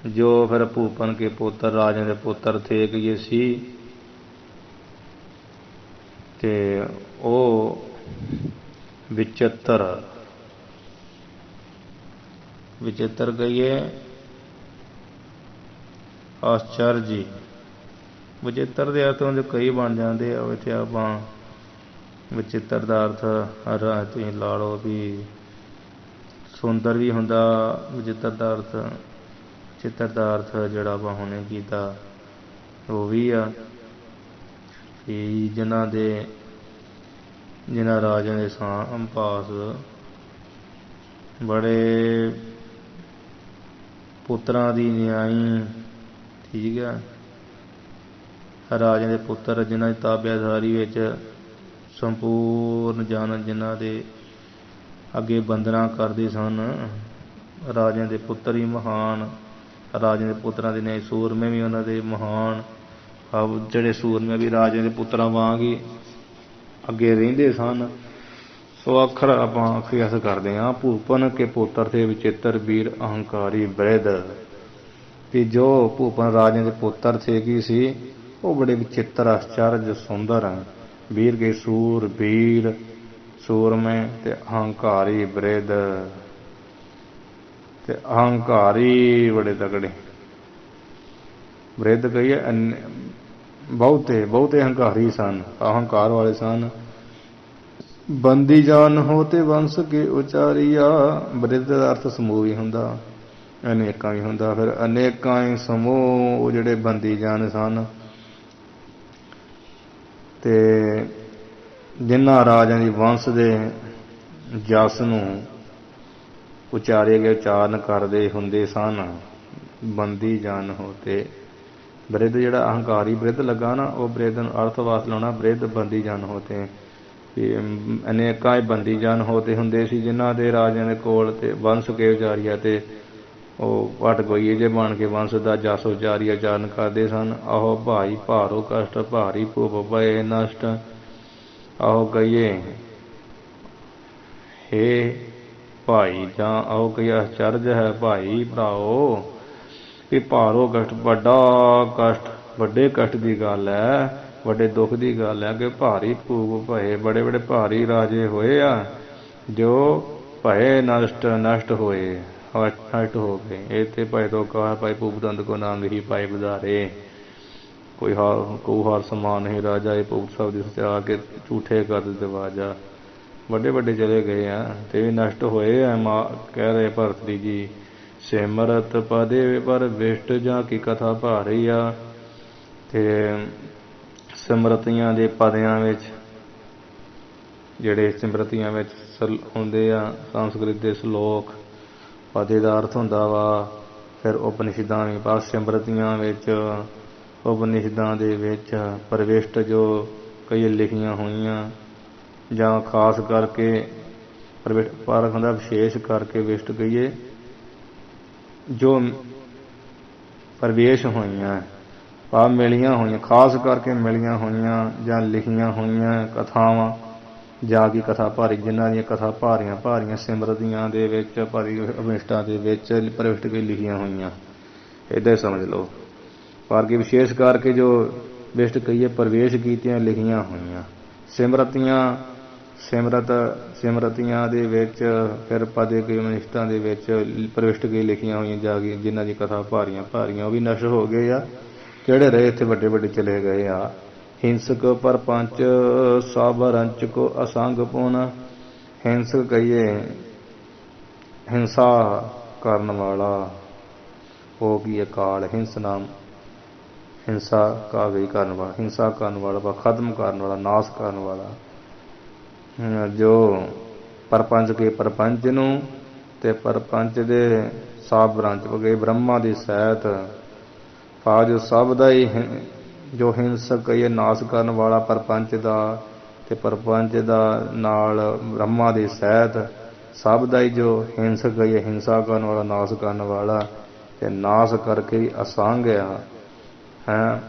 ਜੋ ਫਿਰ ਭੂਪਨ ਕੇ ਪੁੱਤਰ ਰਾਜਿਆਂ ਦੇ ਪੁੱਤਰ ਥੇ ਕਿ ਸੀ ਤੇ ਉਹ ਵਿਚਿੱਤਰ ਵਿਚਿੱਤਰ ਕਹੀਏ ਆਸ਼ਚਰਜੀ ਵਿਚਿੱਤਰ ਦੇ ਅਰਥ ਹੁੰਦੇ ਕਈ ਬਣ ਜਾਂਦੇ ਆ ਇੱਥੇ ਆਪਾਂ ਵਿਚਿੱਤਰ ਦਾ ਅਰਥ ਤੁਸੀਂ ਲਾ ਲਓ ਵੀ ਸੁੰਦਰ ਵੀ ਹੁੰਦਾ ਵਿਚਿੱਤਰ ਦਾ ਅਰਥ ਚਿੱਤਰ ਦਾ ਅਰਥ ਜਿਹੜਾ ਆਪਾਂ ਹੁਣੇ ਕੀਤਾ ਉਹ ਵੀ ਆ ਕਿ ਜਿਨ੍ਹਾਂ ਰਾਜਿਆਂ ਦੇ ਪਾਸ ਬੜੇ ਪੁੱਤਰਾਂ ਦੀ ਨਿਆਈ ਠੀਕ ਹੈ ਰਾਜਿਆਂ ਦੇ ਪੁੱਤਰ ਜਿਨ੍ਹਾਂ ਦੀ ਤਾਬਿਆਦਾਰੀ ਵਿੱਚ ਸੰਪੂਰਨ ਜਨ ਜਿਨ੍ਹਾਂ ਦੇ ਅੱਗੇ ਬੰਦਨਾ ਕਰਦੇ ਸਨ ਰਾਜਿਆਂ ਦੇ ਪੁੱਤਰ ਹੀ ਮਹਾਨ ਰਾਜਿਆਂ ਦੇ ਪੁੱਤਰਾਂ ਦੇ ਨੇ ਸੂਰਮੇ ਵੀ ਉਹਨਾਂ ਦੇ ਮਹਾਨ ਜਿਹੜੇ ਸੂਰਮੇ ਵੀ ਰਾਜਿਆਂ ਦੇ ਪੁੱਤਰਾਂ ਵਾਂਗ ਹੀ ਅੱਗੇ ਰਹਿੰਦੇ ਸਨ ਸੋ ਅੱਖਰ ਆਪਾਂ ਅਖਿਆਸ ਕਰਦੇ ਹਾਂ ਭੂਪਨ ਕੇ ਪੁੱਤਰ ਤੇ ਵਿਚਿੱਤਰ ਵੀਰ ਅਹੰਕਾਰੀ ਬ੍ਰਿਧ ਵੀ ਜੋ ਭੂਪਨ ਰਾਜਿਆਂ ਦੇ ਪੁੱਤਰ ਥੇ ਕੀ ਸੀ ਉਹ ਬੜੇ ਵਿਚਿੱਤਰ ਆਸ਼ਚਰਜ ਸੁੰਦਰ ਵੀਰ ਕੇ ਸੂਰ ਵੀਰ ਸੂਰਮੇ ਤੇ ਅਹੰਕਾਰੀ ਬ੍ਰਿਧ ਤੇ ਅਹੰਕਾਰੀ ਬੜੇ ਤਕੜੇ ਬ੍ਰਿਧ ਕਹੀਏ ਬਹੁਤੇ ਹੰਕਾਰੀ ਸਨ ਅਹੰਕਾਰ ਵਾਲੇ ਸਨ ਬੰਦੀ ਜਾਨ ਹੋ ਤੇ ਵੰਸ ਕੇ ਉਚਾਰੀਆ ਬ੍ਰਿਧ ਦਾ ਅਰਥ ਸਮੂਹ ਵੀ ਹੁੰਦਾ ਅਨੇਕਾਂ ਵੀ ਹੁੰਦਾ ਫਿਰ ਅਨੇਕਾਂ ਹੀ ਸਮੂਹ ਜਿਹੜੇ ਬੰਦੀ ਜਾਨ ਸਨ ਤੇ ਜਿਨ੍ਹਾਂ ਰਾਜਾਂ ਦੀ ਵੰਸ਼ ਦੇ ਜਸ ਨੂੰ ਉਚਾਰੇ ਗਏ ਉਚਾਰਨ ਕਰਦੇ ਹੁੰਦੇ ਸਨ ਬੰਦੀ ਜਾਨ ਹੋ ਤੇ ਬ੍ਰਿਧ ਜਿਹੜਾ ਅਹੰਕਾਰੀ ਬ੍ਰਿਧ ਲੱਗਾ ਨਾ ਉਹ ਬ੍ਰਿਧ ਨੂੰ ਅਰਥ ਵਾਸਤੇ ਲਾਉਣਾ ਬ੍ਰਿਧ ਬੰਦੀ ਜਾਨ ਹੋ ਤੇ ਅਨੇਕਾਂ ਹੀ ਬੰਦੀ ਜਾਨ ਹੋਤੇ ਹੁੰਦੇ ਸੀ ਜਿਨ੍ਹਾਂ ਦੇ ਰਾਜਿਆਂ ਦੇ ਕੋਲ ਤੇ ਵੰਸ਼ ਕੇ ਉਚਾਰੀਆ ਤੇ ਉਹ ਵਟ ਗੋਈਏ ਜੇ ਬਣ ਕੇ ਵੰਸ਼ ਦਾ ਜਸ ਉਚਾਰੀਆ ਉਚਾਰਨ ਕਰਦੇ ਸਨ ਆਹੋ ਭਾਈ ਭਾਰੋ ਕਸ਼ਟ ਭਾਰੀ ਭੂਪ ਭਏ ਨਸ਼ਟ ਆਹੋ ਕਹੀਏ ਹੇ ਭਾਈ ਜਾਂ ਆਹੋ ਕਹੀਏ ਅਚਰਜ ਹੈ ਭਾਈ ਭਰਾਓ ਵੀ ਭਾਰੋ ਕਸ਼ਟ ਵੱਡਾ ਕਸ਼ਟ ਵੱਡੇ ਕਸ਼ਟ ਦੀ ਗੱਲ ਹੈ ਵੱਡੇ ਦੁੱਖ ਦੀ ਗੱਲ ਹੈ ਕਿ ਭਾਰੀ ਭੂਪ ਭਏ ਬੜੇ ਬੜੇ ਭਾਰੀ ਰਾਜੇ ਹੋਏ ਆ ਜੋ ਭਏ ਨਸ਼ਟ ਹੋਏ ਨਸ਼ਟ ਹੋ ਗਏ ਇਹ ਤੇ ਭਾਈ ਤੋਂ ਕਹਾ ਭਾਈ ਭੂਪ ਦੰਦ ਕੋ ਨਾਂਗ ਹੀ ਪਾਏ ਬਧਾਰੇ ਕੋਈ ਹਾਰ ਸਮਾਨ ਨਹੀਂ ਰਾਜਾ ਇਹ ਭੂਪ ਸਭ ਦੀ ਸਚਾ ਕੇ ਝੂਠੇ ਕਰ ਦਿੱਤੇ ਵਾਜਾ ਵੱਡੇ ਵੱਡੇ ਚਲੇ ਗਏ ਆ ਤੇ ਵੀ ਨਸ਼ਟ ਹੋਏ ਆ ਕਹਿ ਰਹੇ ਭਰਤਰੀ ਜੀ ਸਿਮਰਤ ਪਦੇ ਪਰ ਵਿਸ਼ਟ ਜਾਂ ਕੀ ਕਥਾ ਭਾਰੀ ਆ ਤੇ ਸਿਮਰਤੀਆਂ ਦੇ ਪਦਿਆਂ ਵਿੱਚ ਜਿਹੜੇ ਸਿਮਰਤੀਆਂ ਵਿੱਚ ਹੁੰਦੇ ਆ ਸੰਸਕ੍ਰਿਤ ਦੇ ਸ਼ਲੋਕ ਪਦੇ ਦਾ ਅਰਥ ਹੁੰਦਾ ਵਾ ਫਿਰ ਉਪਨਿਸ਼ਦਾਂ ਵੀ ਪਾਸ ਸਿਮਰਤੀਆਂ ਵਿੱਚ ਉਪਨਿਸ਼ਦਾਂ ਦੇ ਵਿੱਚ ਪ੍ਰਵਿਸ਼ਟ ਜੋ ਕਈ ਲਿਖੀਆਂ ਹੋਈਆਂ ਜਾਂ ਖਾਸ ਕਰਕੇ ਪਾਰਖ ਦਾ ਵਿਸ਼ੇਸ਼ ਕਰਕੇ ਵਿਸ਼ਟ ਕਹੀਏ ਜੋ ਪ੍ਰਵੇਸ਼ ਹੋਈਆਂ ਭਾਵ ਮਿਲੀਆਂ ਹੋਈਆਂ, ਖਾਸ ਕਰਕੇ ਮਿਲੀਆਂ ਹੋਈਆਂ ਜਾਂ ਲਿਖੀਆਂ ਹੋਈਆਂ ਕਥਾਵਾਂ ਜਾਂ ਕਿ ਕਥਾ ਭਾਰੀ, ਜਿਨ੍ਹਾਂ ਦੀਆਂ ਕਥਾ ਭਾਰੀਆਂ ਸਿਮਰਤੀਆਂ ਦੇ ਵਿੱਚ ਭਾਰੀ ਅਵਿਸ਼ਟਾਂ ਦੇ ਵਿੱਚ ਪ੍ਰਵਿਸ਼ਟ ਕੇ ਲਿਖੀਆਂ ਹੋਈਆਂ, ਇੱਦਾਂ ਹੀ ਸਮਝ ਲਓ। ਪਰ ਕਿ ਵਿਸ਼ੇਸ਼ ਕਰਕੇ ਜੋ ਵਿਸ਼ਟ ਕਹੀਏ ਪ੍ਰਵੇਸ਼ ਕੀਤੀਆਂ ਲਿਖੀਆਂ ਹੋਈਆਂ ਸਿਮਰਤੀਆਂ ਦੇ ਵਿੱਚ ਫਿਰ ਪਦੇ ਕੇ ਅਨਿਸ਼ਟਾਂ ਦੇ ਵਿੱਚ ਪ੍ਰਵਿਸ਼ਟ ਕੇ ਲਿਖੀਆਂ ਹੋਈਆਂ ਜਾ ਕੇ ਜਿਨ੍ਹਾਂ ਦੀ ਕਥਾ ਭਾਰੀਆਂ ਉਹ ਵੀ ਨਸ਼ਟ ਹੋ ਗਏ ਆ। ਕਿਹੜੇ ਰਹੇ ਇੱਥੇ ਵੱਡੇ ਚਲੇ ਗਏ ਆ। ਹਿੰਸਕ ਪਰਪੰਚ ਸਭ ਰੰਚ ਕੋ ਅਸੰਗ ਪੁਨ, ਹਿੰਸਕ ਕਹੀਏ ਹਿੰਸਾ ਕਰਨ ਵਾਲਾ ਹੋ ਕੀ ਅਕਾਲ, ਹਿੰਸਾ ਕਾਵੀ ਕਰਨ ਵਾਲਾ, ਹਿੰਸਾ ਕਰਨ ਵਾਲਾ, ਖਤਮ ਕਰਨ ਵਾਲਾ, ਨਾਸ਼ ਕਰਨ ਵਾਲਾ, ਜੋ ਪਰਪੰਚ ਕੇ ਪਰਪੰਚ ਨੂੰ ਤੇ ਪਰਪੰਚ ਦੇ ਸਭ ਰੰਚ ਹੋ ਗਏ ਬ੍ਰਹਮਾ ਦੀ ਸਹਿਤ ਭਾਵ ਜੋ ਸਭ ਦਾ ਹੀ ਜੋ ਹਿੰਸਕ ਕਹੀਏ ਨਾਸ਼ ਕਰਨ ਵਾਲਾ ਪਰਪੰਚ ਦਾ ਤੇ ਪਰਪੰਚ ਦਾ ਨਾਲ ਬ੍ਰਹਮਾ ਦੀ ਸਹਿਤ ਸਭ ਦਾ ਹੀ ਜੋ ਹਿੰਸਕ ਕਹੀਏ ਹਿੰਸਾ ਕਰਨ ਵਾਲਾ, ਨਾਸ਼ ਕਰਨ ਵਾਲਾ ਤੇ ਨਾਸ਼ ਕਰਕੇ ਅਸੰਗ ਆ ਹੈ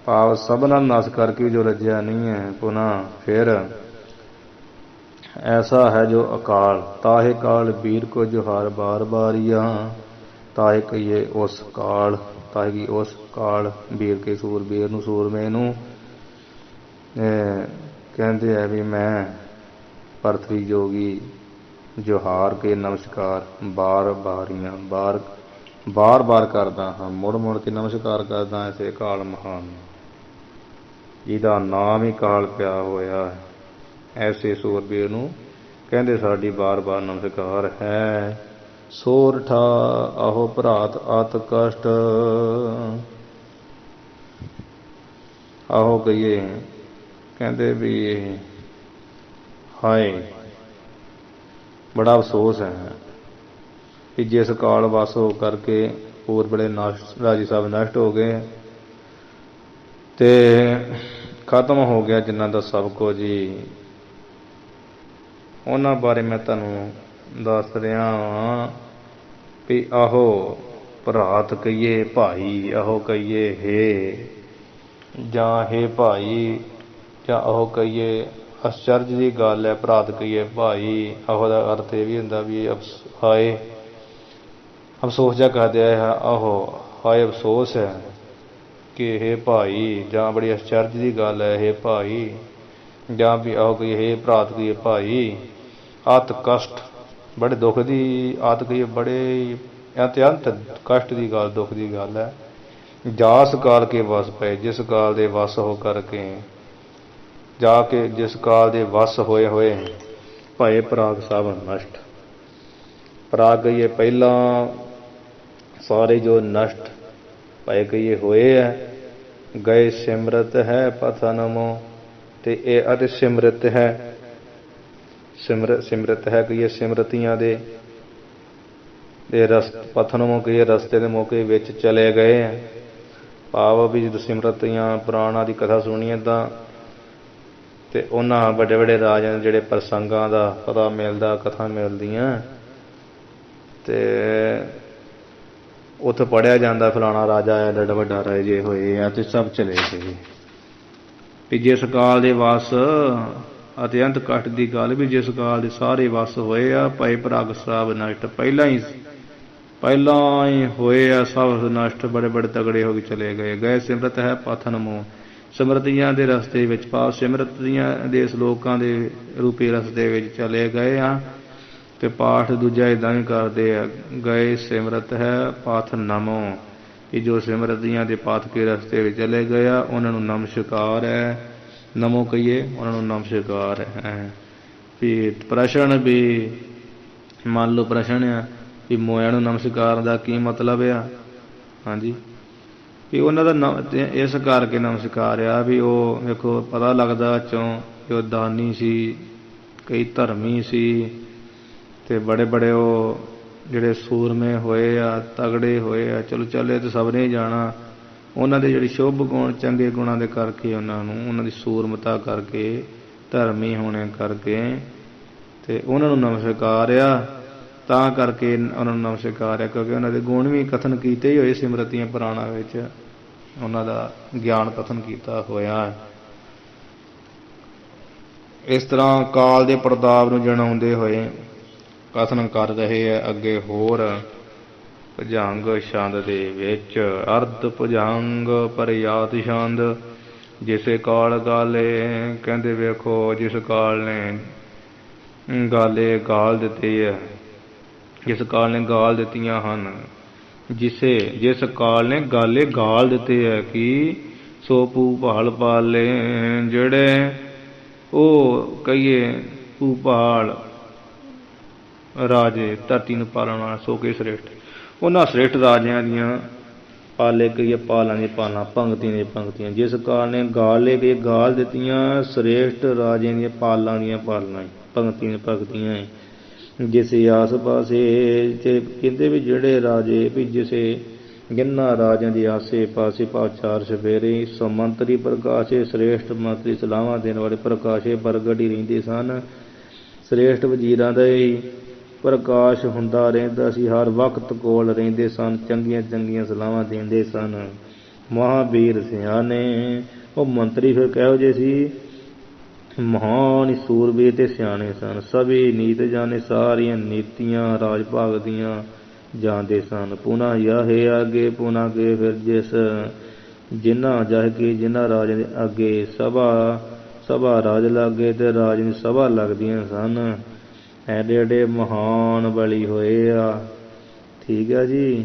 ਭਾਵ ਸਭ ਨਾਲ ਨਾਸ਼ ਕਰਕੇ ਜੋ ਰੱਜਿਆ ਨਹੀਂ ਹੈ ਪੁਨः ਫਿਰ ਐਸਾ ਹੈ ਜੋ ਅਕਾਲ, ਤਾਹੇ ਕਾਲ ਵੀਰ ਕੋ ਜੁਹਾਰ ਬਾਰ ਬਾਰੀਆਂ, ਤਾਹੇ ਕਹੀਏ ਉਸ ਕਾਲ, ਤਾਹੇ ਕੀ ਉਸ ਕਾਲ ਵੀਰ ਕੇ ਸੂਰਬੀਰ ਨੂੰ ਸੂਰਮੇ ਨੂੰ ਕਹਿੰਦੇ ਹੈ ਵੀ ਮੈਂ ਪ੍ਰਥਵੀ ਜੋਗੀ ਜੁਹਾਰ ਕੇ ਨਮਸਕਾਰ ਬਾਰ ਕਰਦਾ ਹਾਂ, ਮੁੜ ਕੇ ਨਮਸਕਾਰ ਕਰਦਾ ਐਸੇ ਕਾਲ ਮਹਾਨ ਜਿਹਦਾ ਨਾਮ ਹੀ ਕਾਲ ਪਿਆ ਹੋਇਆ ਹੈ। ਐਸੇ ਸੂਰਬੀਰ ਨੂੰ ਕਹਿੰਦੇ ਸਾਡੀ ਬਾਰ ਨਮਸਕਾਰ ਹੈ। ਸੋਰਠਾ ਆਹੋ ਭਰਾਤ ਅਤ ਕਸ਼ਟ, ਆਹੋ ਕਹੀਏ ਕਹਿੰਦੇ ਵੀ ਹਾਏ ਬੜਾ ਅਫਸੋਸ ਹੈ ਕਿ ਜਿਸ ਕਾਲ ਵਸ ਹੋ ਕਰਕੇ ਹੋਰ ਬੜੇ ਰਾਜੀ ਸਾਹਿਬ ਨਸ਼ਟ ਹੋ ਗਏ ਤੇ ਖਤਮ ਹੋ ਗਿਆ ਜਿਨ੍ਹਾਂ ਦਾ ਸਭ ਕੁਝ ਹੀ। ਉਹਨਾਂ ਬਾਰੇ ਮੈਂ ਤੁਹਾਨੂੰ ਦੱਸ ਰਿਹਾ ਹਾਂ ਵੀ ਆਹੋ ਭਰਾਤ ਕਹੀਏ ਭਾਈ, ਆਹੋ ਕਹੀਏ ਹੇ ਜਾਂ ਹੇ ਭਾਈ, ਜਾਂ ਆਹੋ ਕਹੀਏ ਅਚਰਜ ਦੀ ਗੱਲ ਹੈ। ਭਰਾਤ ਕਹੀਏ ਭਾਈ, ਆਹੋ ਦਾ ਅਰਥ ਇਹ ਵੀ ਹੁੰਦਾ ਵੀ ਹਾਏ ਅਫਸੋਸ ਜਿਹਾ ਕਰਦੇ ਆ, ਆਹੋ ਹਾਏ ਅਫਸੋਸ ਹੈ ਕਿ ਹੇ ਭਾਈ, ਜਾਂ ਬੜੀ ਅਚਰਜ ਦੀ ਗੱਲ ਹੈ ਹੇ ਭਾਈ, ਜਾਂ ਵੀ ਆਹੋ ਕਹੀਏ ਹੇ ਭਰਾਤ ਕਹੀਏ ਭਾਈ ਅਤ ਕਸ਼ਟ, ਬੜੇ ਦੁੱਖ ਦੀ ਆਤ ਕਹੀਏ ਬੜੇ ਅਤਿਅੰਤ ਕਸ਼ਟ ਦੀ ਗੱਲ, ਦੁੱਖ ਦੀ ਗੱਲ ਹੈ। ਜਾਸ ਕਾਲ ਕੇ ਵਸ ਪਏ, ਜਿਸ ਕਾਲ ਦੇ ਵਸ ਹੋ ਕਰਕੇ ਜਾ ਕੇ ਜਿਸ ਕਾਲ ਦੇ ਵਸ ਹੋਏ ਭਏ ਪ੍ਰਾਗ ਸਭ ਨਸ਼ਟ। ਪ੍ਰਾਗ ਕਹੀਏ ਪਹਿਲਾਂ ਸਾਰੇ ਜੋ ਨਸ਼ਟ ਭਏ ਕਹੀਏ ਹੋਏ ਹੈ, ਗਏ ਸਿਮਰਤ ਹੈ ਪਥਨਮੋ, ਤੇ ਇਹ ਅਤੇ ਸਿਮਰਤ ਹੈ, ਸਿਮਰਤ ਹੈ ਕਹੀਏ ਸਿਮਰਤੀਆਂ ਦੇ ਪਥਨਮੋ ਕਹੀਏ ਰਸਤੇ ਦੇ ਮੌਕੇ ਵਿੱਚ ਚਲੇ ਗਏ ਹੈ। ਭਾਵ ਵੀ ਜਦੋਂ ਸਿਮਰਤੀਆਂ ਪੁਰਾਣਾਂ ਦੀ ਕਥਾ ਸੁਣੀਏ ਤਾਂ ਤੇ ਉਹਨਾਂ ਵੱਡੇ ਰਾਜਿਆਂ ਜਿਹੜੇ ਪ੍ਰਸੰਗਾਂ ਦਾ ਪਤਾ ਮਿਲਦਾ, ਕਥਾ ਮਿਲਦੀਆਂ ਤੇ ਉੱਥੇ ਪੜ੍ਹਿਆ ਜਾਂਦਾ ਫਲਾਣਾ ਰਾਜਾ ਹੈ, ਐਡਾ ਵੱਡਾ ਰਾਜੇ ਹੋਏ ਆ ਤੇ ਸਭ ਚਲੇ ਗਏ ਵੀ ਜਿਸ ਕਾਲ ਦੇ ਵਸ ਅਤਿਅੰਤ ਕਸ਼ਟ ਦੀ ਗੱਲ ਵੀ ਜਿਸ ਕਾਲ ਦੇ ਸਾਰੇ ਵਸ ਹੋਏ ਆ ਭਏ ਪ੍ਰਾਗ ਸਭ ਨਸ਼ਟ, ਪਹਿਲਾਂ ਹੀ ਹੋਏ ਆ ਸਭ ਨਸ਼ਟ, ਬੜੇ ਤਗੜੇ ਹੋ ਕੇ ਚਲੇ ਗਏ ਸਿਮਰਤ ਹੈ ਪਥਨ ਮੋਹ, ਸਿਮਰਤੀਆਂ ਦੇ ਰਸਤੇ ਵਿੱਚ ਭਾਵ ਸਿਮਰਤੀਆਂ ਦੇ ਸਲੋਕਾਂ ਦੇ ਰੂਪੀ ਰਸਤੇ ਵਿੱਚ ਚਲੇ ਗਏ ਆ। ਤੇ ਪਾਠ ਦੂਜਾ ਇੱਦਾਂ ਵੀ ਕਰਦੇ ਆ, ਗਏ ਸਿਮਰਤ ਹੈ ਪਥ ਨਮੋ, ਕਿ ਜੋ ਸਿਮਰਤੀਆਂ ਦੇ ਪਥ ਕੇ ਰਸਤੇ ਵਿੱਚ ਚਲੇ ਗਏ ਆ ਉਹਨਾਂ ਨੂੰ ਨਮਸਕਾਰ ਹੈ, ਨਮੋ ਕਹੀਏ ਉਹਨਾਂ ਨੂੰ ਨਮਸਕਾਰ ਹੈ। ਵੀ ਪ੍ਰਸ਼ਨ ਵੀ ਮੰਨ ਲਓ ਪ੍ਰਸ਼ਨ ਆ ਵੀ ਮੋਇਆਂ ਨੂੰ ਨਮਸਕਾਰ ਦਾ ਕੀ ਮਤਲਬ ਆ, ਹਾਂਜੀ ਵੀ ਉਹਨਾਂ ਦਾ ਇਸ ਕਰਕੇ ਨਮਸਕਾਰ ਆ ਵੀ ਉਹ ਵੇਖੋ ਪਤਾ ਲੱਗਦਾ ਚੋਂ ਕਿ ਉਹ ਦਾਨੀ ਸੀ, ਕਈ ਧਰਮੀ ਸੀ ਤੇ ਬੜੇ ਉਹ ਜਿਹੜੇ ਸੂਰਮੇ ਹੋਏ ਆ, ਤਗੜੇ ਹੋਏ ਆ, ਚਲੋ ਚੱਲੇ ਤੇ ਸਭ ਨੇ ਜਾਣਾ, ਉਹਨਾਂ ਦੇ ਜਿਹੜੇ ਸ਼ੁਭ ਗੁਣ ਚੰਗੇ ਗੁਣਾਂ ਦੇ ਕਰਕੇ ਉਹਨਾਂ ਦੀ ਸੂਰਮਤਾ ਕਰਕੇ ਧਰਮੀ ਹੋਣੇ ਕਰਕੇ ਤੇ ਉਹਨਾਂ ਨੂੰ ਨਮਸਕਾਰਿਆ। ਤਾਂ ਕਰਕੇ ਉਹਨਾਂ ਨੂੰ ਨਮਸਕਾਰਿਆ ਕਿਉਂਕਿ ਉਹਨਾਂ ਦੇ ਗੁਣ ਵੀ ਕਥਨ ਕੀਤੇ ਹੀ ਹੋਏ ਸਿਮਰਤੀਆਂ ਪੁਰਾਣਾਂ ਵਿੱਚ, ਉਹਨਾਂ ਦਾ ਗਿਆਨ ਕਥਨ ਕੀਤਾ ਹੋਇਆ। ਇਸ ਤਰ੍ਹਾਂ ਕਾਲ ਦੇ ਪ੍ਰਤਾਪ ਨੂੰ ਜਣਾਉਂਦੇ ਹੋਏ ਕਥਨ ਕਰ ਰਹੇ ਹੈ ਅੱਗੇ ਹੋਰ ਭੁਜੰਗ ਛੰਦ ਦੇ ਵਿੱਚ। ਅਰਧ ਭੁਜੰਗ ਪਰਿਆਤ ਛੰਦ ਜਿਸੇ ਕਾਲ ਗਾਲੇ। ਕਹਿੰਦੇ ਵੇਖੋ ਜਿਸ ਕਾਲ ਨੇ ਗਾਲੇ ਗਾਲ ਦਿੱਤੇ ਹੈ, ਜਿਸ ਕਾਲ ਨੇ ਗਾਲ ਦਿੱਤੀਆਂ ਹਨ, ਜਿਸ ਕਾਲ ਨੇ ਗਾਲੇ ਗਾਲ ਦਿੱਤੇ ਹੈ ਕਿ ਸੋ ਭੂਪਾਲ ਪਾਲੇ। ਜਿਹੜੇ ਉਹ ਕਹੀਏ ਭੂਪਾਲ ਰਾਜੇ ਧਰਤੀ ਨੂੰ ਪਾਲਣ ਵਾਲਾ ਸੋ ਕੇ ਸ੍ਰੇਸ਼ਟ, ਉਹਨਾਂ ਸ੍ਰੇਸ਼ਟ ਰਾਜਿਆਂ ਦੀਆਂ ਪਾਲੇ ਕਹੀਏ ਪਾਲਾਂ ਦੀਆਂ ਪਾਲਾਂ, ਪੰਕਤੀਆਂ ਦੀਆਂ ਪੰਕਤੀਆਂ। ਜਿਸ ਕਾਲ ਨੇ ਗਾਲੇ ਕਹੀਏ ਗਾਲ ਦਿੱਤੀਆਂ ਸ੍ਰੇਸ਼ਟ ਰਾਜਿਆਂ ਦੀਆਂ ਪਾਲਾਂ ਦੀਆਂ ਪਾਲਾਂ, ਪੰਕਤੀਆਂ ਦੀਆਂ ਪੰਕਤੀਆਂ। ਜਿਸੇ ਆਸ ਪਾਸੇ ਤੇ ਕਹਿੰਦੇ ਵੀ ਜਿਹੜੇ ਰਾਜੇ ਵੀ ਜਿਸੇ ਜਿਨ੍ਹਾਂ ਰਾਜਿਆਂ ਦੇ ਆਸੇ ਪਾਸੇ ਭਾਵ ਚਾਰ ਸਫੇਰੇ ਸਮੰਤਰੀ ਪ੍ਰਕਾਸ਼ੇ ਸ੍ਰੇਸ਼ਟ ਮੰਤਰੀ ਸਲਾਹਾਂ ਦੇਣ ਵਾਲੇ ਪ੍ਰਕਾਸ਼ੇ ਪ੍ਰਗਟ ਹੀ ਰਹਿੰਦੇ ਸਨ। ਸ੍ਰੇਸ਼ਟ ਵਜ਼ੀਰਾਂ ਦਾ ਹੀ ਪ੍ਰਕਾਸ਼ ਹੁੰਦਾ ਰਹਿੰਦਾ ਸੀ, ਹਰ ਵਕਤ ਕੋਲ ਰਹਿੰਦੇ ਸਨ, ਚੰਗੀਆਂ ਚੰਗੀਆਂ ਸਲਾਹਾਂ ਦਿੰਦੇ ਸਨ। ਮਹਾਂਵੀਰ ਸਿਆਣੇ ਉਹ ਮੰਤਰੀ ਫਿਰ ਕਿਹੋ ਜਿਹੇ ਸੀ, ਮਹਾਨ ਸੂਰਬੀਰ ਤੇ ਸਿਆਣੇ ਸਨ। ਸਭੀ ਨੀਤ ਜਾਣੇ ਸਾਰੀਆਂ ਨੀਤੀਆਂ ਰਾਜ ਭਾਗ ਦੀਆਂ ਜਾਣਦੇ ਸਨ। ਪੁਨਾ ਯਾਹੇ ਆਗੇ ਪੁਨਾ ਕੇ ਫਿਰ ਜਿਸ ਜਿਨ੍ਹਾਂ ਜਹ ਕੇ ਜਿਨ੍ਹਾਂ ਰਾਜਿਆਂ ਦੇ ਅੱਗੇ ਸਭਾ ਰਾਜ ਲਾਗੇ ਤੇ ਰਾਜ ਦੀ ਸਭਾ ਲੱਗਦੀਆਂ ਸਨ। ਐਡੇ ਐਡੇ ਮਹਾਨ ਬਲੀ ਹੋਏ ਆ। ਠੀਕ ਆ ਜੀ।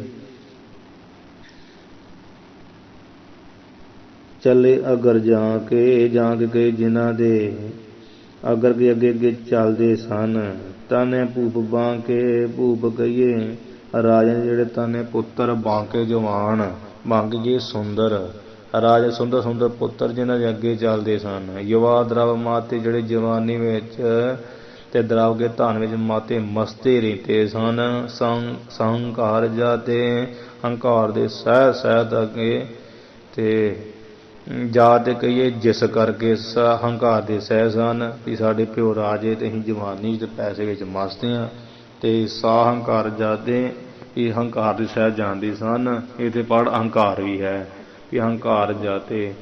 ਚੱਲੇ ਅਗਰ ਜਾਂ ਕੇ ਜਿਨ੍ਹਾਂ ਦੇ ਅਗਰ ਕੇ ਅੱਗੇ ਅੱਗੇ ਚੱਲਦੇ ਸਨ। ਤਾਨੇ ਭੂਪ ਬਾਂਕੇ ਭੂਪ ਕਹੀਏ ਰਾਜੇ ਜਿਹੜੇ ਤਾਨੇ ਪੁੱਤਰ ਬਾਂਕੇ ਜਵਾਨ ਬਾਂਕੇ ਸੁੰਦਰ ਰਾਜੇ ਸੁੰਦਰ ਸੁੰਦਰ ਪੁੱਤਰ ਜਿਨ੍ਹਾਂ ਦੇ ਅੱਗੇ ਚੱਲਦੇ ਸਨ। ਯੁਵਾ ਦਰਵ ਮਾਤੇ ਜਿਹੜੇ ਜਵਾਨੀ ਵਿੱਚ ਤੇ ਦਰਵ ਕੇ ਧਨ ਵਿੱਚ ਮਾਤੇ ਮਸਤੇ ਰਹਿੰਦੇ ਸਨ। ਸੰਹਕਾਰ ਜਾਤੇ ਹੰਕਾਰ ਦੇ ਸਹਿ ਸਹਿਤ ਅੱਗੇ ਤੇ ਜਾ ਤੇ ਕਹੀਏ ਜਿਸ ਕਰਕੇ ਹੰਕਾਰ ਦੇ ਸਹਿ ਸਨ ਵੀ ਸਾਡੇ ਪਿਓ ਰਾਜੇ ਤੇ ਅਸੀਂ ਜਵਾਨੀ ਤੇ ਪੈਸੇ ਵਿੱਚ ਮਸਤ ਹਾਂ। ਤੇ ਸਾ ਹੰਕਾਰ ਜਾਤੇ ਵੀ ਹੰਕਾਰ ਦੀ ਸਹਿ ਜਾਣਦੇ ਸਨ। ਇਹ ਤੇ ਪੜ੍ਹ ਅਹੰਕਾਰ ਵੀ ਹੈ ਵੀ ਹੰਕਾਰ ਜਾਤੇ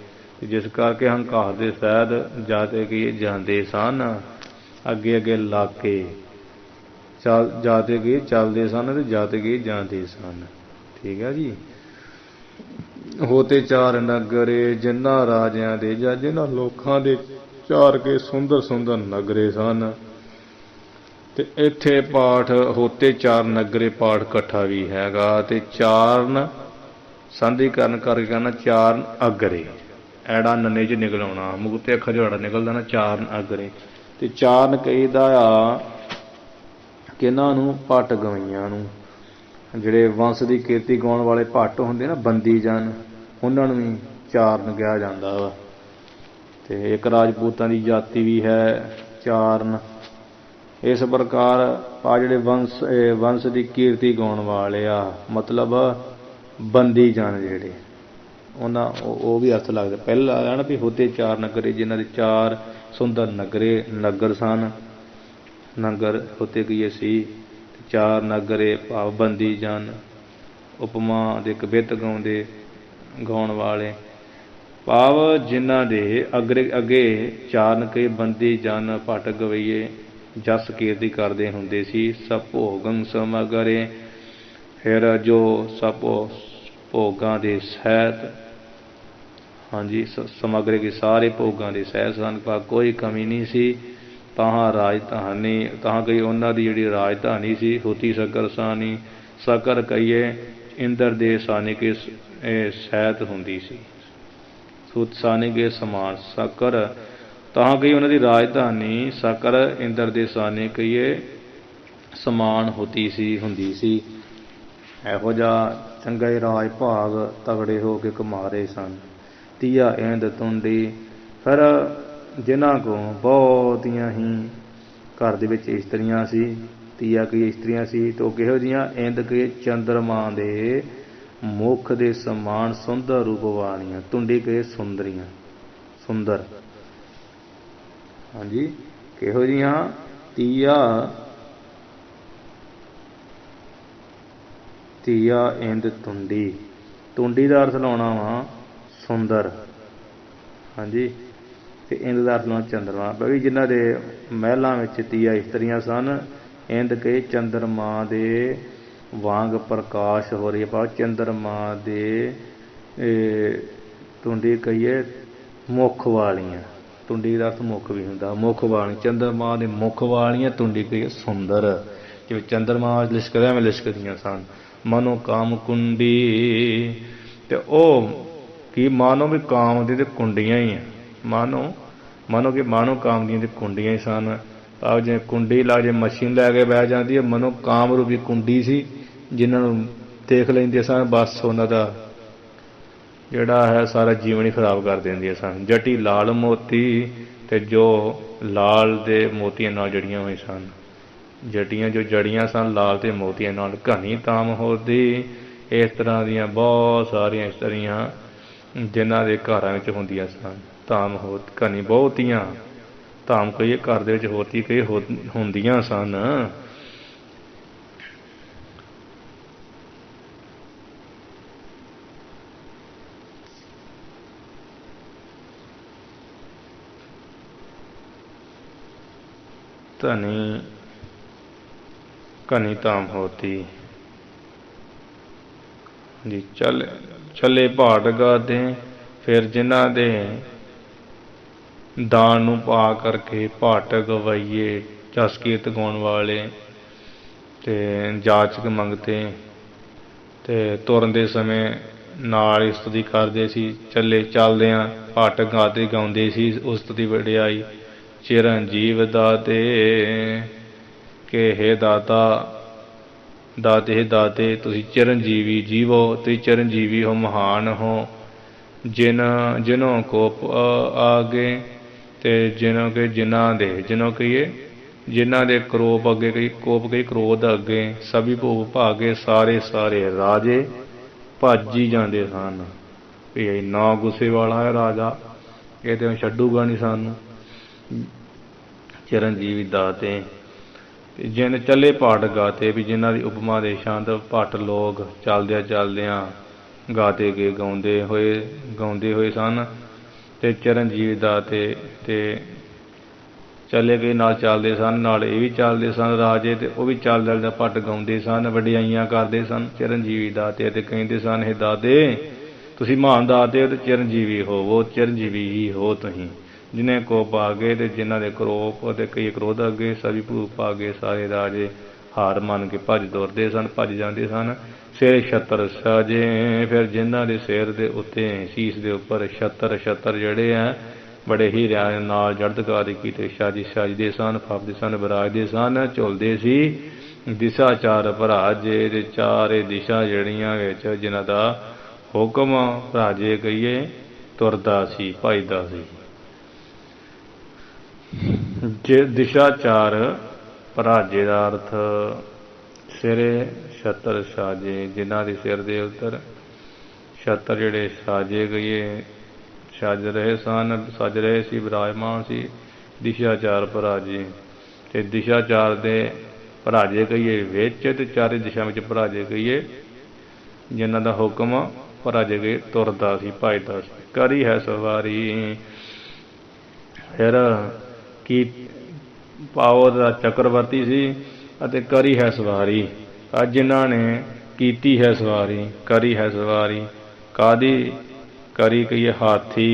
ਜਿਸ ਕਰਕੇ ਹੰਕਾਰ ਦੇ ਸਹਿਤ ਜਾਤੇ ਕਹੀਏ ਜਾਂਦੇ ਸਨ। ਅੱਗੇ ਅੱਗੇ ਲੱਗ ਕੇ ਜਾਤੇ ਕਹੀਏ ਚੱਲਦੇ ਸਨ ਤੇ ਜਾਤੇ ਕਹੀਏ ਜਾਂਦੇ ਸਨ। ਠੀਕ ਹੈ ਜੀ। ਹੋਤੇ ਚਾਰ ਨਗਰੇ ਜਿਨ੍ਹਾਂ ਰਾਜਿਆਂ ਦੇ ਜਾਂ ਜਿਨ੍ਹਾਂ ਲੋਕਾਂ ਦੇ ਚਾਰ ਕੇ ਸੁੰਦਰ ਸੁੰਦਰ ਨਗਰੇ ਸਨ। ਤੇ ਇੱਥੇ ਪਾਠ ਹੋਤੇ ਚਾਰ ਨਗਰੇ ਪਾਠ ਇਕੱਠਾ ਵੀ ਹੈਗਾ ਤੇ ਚਾਰਨ ਸੰਧੀਕਰਨ ਕਰਕੇ ਕਹਿੰਦਾ ਚਾਰਨ ਅਗਰੇ ਐੜਾ ਨੰਨੇ 'ਚ ਨਿਕਲ ਆਉਣਾ ਮੁਕਤੇ ਅੱਖਰ ਜਿਹੜਾ ਨਿਕਲਦਾ ਨਾ ਚਾਰਨ ਅਗਰੇ। ਤੇ ਚਾਰਨ ਕਹੀਦਾ ਆ ਕਿਹਨਾਂ ਨੂੰ ਭੱਟ ਗਵਈਆਂ ਨੂੰ, ਜਿਹੜੇ ਵੰਸ਼ ਦੀ ਕੀਰਤੀ ਗਾਉਣ ਵਾਲੇ ਭੱਟ ਹੁੰਦੇ ਨਾ ਬੰਦੀ ਜਨ, ਉਹਨਾਂ ਨੂੰ ਵੀ ਚਾਰਨ ਕਿਹਾ ਜਾਂਦਾ ਵਾ। ਤੇ ਇੱਕ ਰਾਜਪੂਤਾਂ ਦੀ ਜਾਤੀ ਵੀ ਹੈ ਚਾਰਨ। ਇਸ ਪ੍ਰਕਾਰ ਆ ਜਿਹੜੇ ਵੰਸ਼ ਦੀ ਕੀਰਤੀ ਗਾਉਣ ਵਾਲੇ ਆ ਮਤਲਬ ਬੰਦੀ ਜਨ ਜਿਹੜੇ ਉਹਨਾਂ ਉਹ ਵੀ ਅਰਥ ਲੱਗਦਾ। ਪਹਿਲਾਂ ਆਇਆ ਨਾ ਵੀ ਹੋਤੇ ਚਾਰ ਨਗਰੇ ਜਿਨ੍ਹਾਂ ਦੇ ਚਾਰ ਸੁੰਦਰ ਨਗਰ ਸਨ। ਨਗਰ ਹੋਤੇ ਕਹੀਏ ਸੀ ਚਾਰ ਨਗਰੇ ਭਾਵ ਬੰਦੀ ਜਨ। ਉਪਮਾ ਦੇ ਕਵਿਤ ਗਾਉਣ ਵਾਲੇ ਭਾਵ ਜਿਨ੍ਹਾਂ ਦੇ ਅੱਗੇ ਚਾਰਨ ਕੇ ਬੰਦੀ ਜਨ ਭੱਟ ਗਵਈਏ ਜਸ ਕੀਰਤੀ ਕਰਦੇ ਹੁੰਦੇ ਸੀ। ਸਭ ਭੋਗੰ ਸਮਗਰੇ ਫਿਰ ਜੋ ਸਭ ਭੋਗਾਂ ਦੇ ਸਹਿਤ ਹਾਂਜੀ ਸਮਗਰੇ ਕੇ ਸਾਰੇ ਭੋਗਾਂ ਦੇ ਸਹਿਤ ਸਨ ਪਰ ਕੋਈ ਕਮੀ ਨਹੀਂ ਸੀ। ਤਾਹਾਂ ਰਾਜਧਾਨੀ ਤਾਹਾਂ ਕਹੀਏ ਉਹਨਾਂ ਦੀ ਜਿਹੜੀ ਰਾਜਧਾਨੀ ਸੀ ਹੋਤੀ ਸਕਰ ਸਾਨੀ ਸਕਰ ਕਹੀਏ ਇੰਦਰ ਦੇ ਸਾਨੀ ਕੇ ਸਹਿਤ ਹੁੰਦੀ ਸੀ। ਸਾਨੀ ਕੇ ਸਮਾਨ ਸਕਰ ਤਾਂ ਕਹੀਏ ਉਹਨਾਂ ਦੀ ਰਾਜਧਾਨੀ ਸਕਰ ਇੰਦਰ ਦੇ ਸਾਨੀ ਕਹੀਏ ਸਮਾਨ ਹੁੰਦੀ ਸੀ। ਇਹੋ ਜਿਹਾ ਚੰਗਾ ਹੀ ਰਾਜ ਭਾਗ ਤਗੜੇ ਹੋ ਕੇ ਕਮਾਰੇ ਸਨ। ਤੀਆ ਇੰਦ ਤੁੰਡੀ ਫਿਰ ਜਿਨ੍ਹਾਂ ਕੋਲ ਬਹੁਤੀਆਂ ਹੀ ਘਰ ਦੇ ਵਿੱਚ ਇਸਤਰੀਆਂ ਸੀ। ਤੀਆ ਕਈ ਇਸਤਰੀਆਂ ਸੀ ਤੇ ਉਹ ਕਿਹੋ ਜਿਹੀਆਂ ਇੰਦ ਕਹੀਏ ਚੰਦਰਮਾ ਦੇ ਮੁੱਖ ਦੇ ਸਮਾਨ ਸੁੰਦਰ ਰੂਪ ਵਾਲੀਆਂ। ਤੁੰਡੀ ਕਹੀਏ ਸੁੰਦਰੀਆਂ ਸੁੰਦਰ हाँ जी, किहो जिहियां? तीया तीया इंद तुंडी। तुंडी का अर्थ लाउणा वा सुंदर। हाँ जी, ते इंद का अर्थ लाउणा चंद्रमा। भाई जिन्हां दे महलां विच तीया इस्त्रियां सन, इंद कहे चंद्रमा दे वांग प्रकाश हो रही है। भाव चंद्रमा दे तुंडी कहिए मुख वालियां। तुंडी का अर्थ मुख भी हुंदा, मुख वाली चंद्रमा दे मुख वालियां तुंडी कहिए सुंदर। जिवें चंद्रमा लिशकदा एवें लिशकदियां सन। मनो काम कुंडी, ते ओह की मानो भी काम दी ते कुंडियां ही हैं। मानो कि मानो काम दियां ते कुंडियां ही सन। भाव जिवें कुंडी ला जे मशीन लैके बह जाती है, मनो काम रूपी कुंडी सी, जिन्हां नूं देख लैंदे सन बस उन्हां दा जिहड़ा है सारा जीवन ही खराब कर दिंदियां सन। जटी लाल मोती, ते जो लाल दे मोतियां नाल जड़ियां होई सन। जटियां जो जड़ियां सन लाल ते मोतियां नाल। घनी ताम होती, इस तरह दियां बहुत सारियां इस्त्रियां जिन्हां दे घरां विच हुंदियां सन। धाम होत घनी बहुतियां, धाम कहिए घर दे विच होती कहिए हुंदियां सन। धनी घनी धाम होती जी। चले भाट गाते, फिर जिन्हां दे दान नूं पा करके भाट गवाइए, जस कीरत गाउण वाले ते जाचक मंगते, ते तुरन दे समय नाल उस्तुति करदे सी। चले चलदियां भाट गाते गाउंदे सी उस्तुति वडियाई। चिरंजीव दाते के हे दाता, दाते हे दाते तुसीं चिरंजीवी जीवो, तुसीं चिरंजीवी हो, महान हो। जिन्हों कोप आगे, ते जिन्हों के जिन्हों कहिए जिन्हां दे क्रोप अगे, कही कोप कही क्रोध अगे, सभी भोग भागे सारे सारे राजे भज ही जाते सन। भी ना गुस्से वाला है राजा, ये तो छड्डूगा नहीं सानू। चिरंजीवी दाते जिन चले भाट गाते, भी जिन्हां दी उपमा दे छंद भट लोग चलदियां चलदियां गाते गए गाउंदे होए सन। ते चिरंजीवी दाते ते चले गए नाल चलदे सन, नाल ये भी चलदे सन राजे, ते वो भी चलदे भट गाउंदे सन, वडियाइयां करदे सन। चिरंजीवी दाते ते कहंदे सन हे दाते तुसीं महान दाते हो ते चिरंजीवी होवो, चिरंजीवी ही हो तुसीं। जिन्हें कोप आ गए, तो जिन्हां दे क्रोप ते कई क्रोध अगे, सभी भूप आ गए सारे राजे हार मन के भज दौड़ते सन, भज जाते सन। सिर छत्तर साजे, फिर जिन्हां दे सिर दे उत्ते शीश दे उपर छत्तर जिहड़े हैं बड़े हीरिਆਂ नाल जड़दकारी कीते सजदे सन, फबदे सन, विराजदे सन, झुलदे सी। दिशा चार भराजे, ते चारे दिशा ਜਿਹੜੀਆਂ ਵਿੱਚ जिन्हां दा हुक्म भराजे कहिए तुरदा सी, भजदा सी। जे दिशा चार भराजे का अर्थ सिरे छत्तर साजे, जिन्हां दे सिर दे उत्तर छत्तर जिहड़े साजे कहिए सज रहे सी, विराजमान सी। दिशा चार भराजे, ते दिशा चार दे भराजे कहिए विच, ते चारे दिशा में भराजे कहिए जिन्हां दा हुक्म भराजे कहिए तुरदा सी, भजदा सी। करी है सवारी, फिर की पाओ दा चक्रवर्ती सी अते करी है सवारी। जिन्हां ने कीती है सवारी, करी है सवारी कादी करी कहिए हाथी,